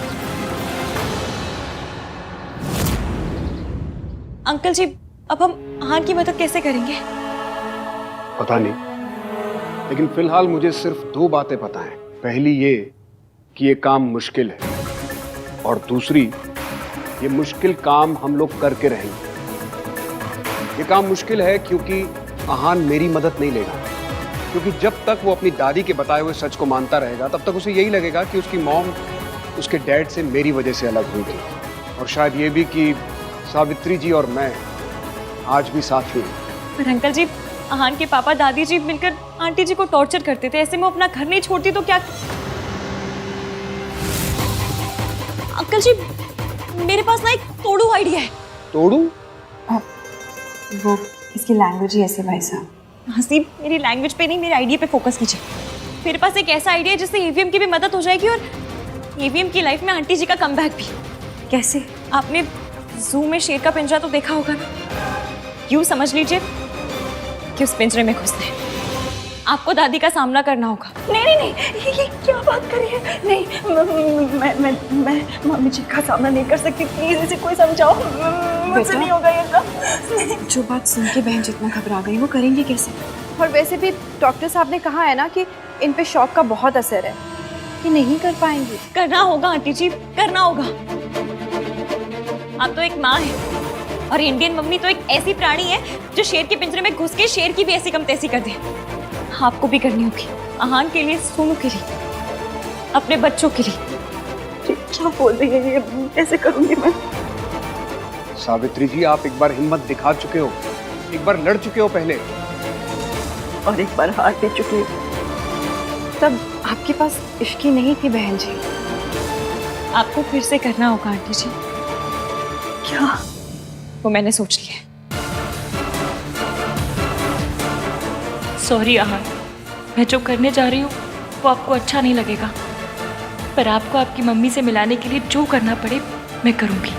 Uncle ji, अब हम आहान की मदद कैसे करेंगे? पता नहीं, लेकिन फिलहाल मुझे सिर्फ 2 बातें पता है। पहली ये कि ये काम मुश्किल है, और दूसरी ये मुश्किल काम हम लोग करके रहेंगे। ये काम मुश्किल है क्योंकि आहान मेरी मदद नहीं लेगा, क्योंकि जब तक वो अपनी दादी के बताए हुए सच को मानता रहेगा तब तक उसे यही लगेगा कि उसकी मॉम उसके डैड से मेरी वजह से अलग हुई थी, और शायद ये भी कि सावित्री जी और मैं आज भी साथ ही हैं। पर अंकल जी, आहान के पापा दादी जी मिलकर आंटी जी को टॉर्चर करते थे, ऐसे में वो अपना घर नहीं छोड़ती तो क्या? अंकल जी, मेरे पास ना एक तोड़ू आइडिया है। तोड़ू? वो इसकी लैंग्वेज ही ऐसी भाई साहब। हसीब, मेरी लैंग्वेज पे नहीं, मेरे आइडिया पे फोकस कीजिए। मेरे पास एक ऐसा आइडिया है जिससे ईवीएम की भी मदद हो जाएगी और ईवीएम की लाइफ में आंटी जी का कमबैक भी। कैसे? आपने जू में शेर का पिंजरा तो देखा होगा ना? यूं समझ लीजिए कि उस पिंजरे में घुसते हैं आपको दादी का सामना करना होगा। नहीं नहीं नहीं, ये क्या बात कर रही है? नहीं, मैं मम्मी जी का सामना नहीं कर सकती। प्लीज इसे कोई समझाओ, मुझसे नहीं होगा ये सब। जो बात सुन के बहन जितना घबरा गई वो करेंगे कैसे? और वैसे भी डॉक्टर साहब ने कहा है ना कि इन पे शॉक का बहुत असर है, कि नहीं कर पाएंगी। करना होगा आंटी जी, करना होगा। आप तो एक माँ है और इंडियन मम्मी तो एक ऐसी प्राणी है जो शेर के पिंजरे में घुस के शेर की भी ऐसी कम तैसी कर दे। आपको भी करनी होगी, आहान के लिए, सोनू के लिए, अपने बच्चों के लिए। क्या बोल रही है ये? कैसे करूंगी मैं? सावित्री जी, आप एक बार हिम्मत दिखा चुके हो, एक बार लड़ चुके हो पहले, और एक बार हार दे चुकी हो। तब आपके पास इश्की नहीं थी बहन जी। आपको फिर से करना होगा आंटी जी। क्या? वो मैंने सोच लिया है। सॉरी आहान, मैं जो करने जा रही हूँ वो आपको अच्छा नहीं लगेगा, पर आपको आपकी मम्मी से मिलाने के लिए जो करना पड़े मैं करूँगी।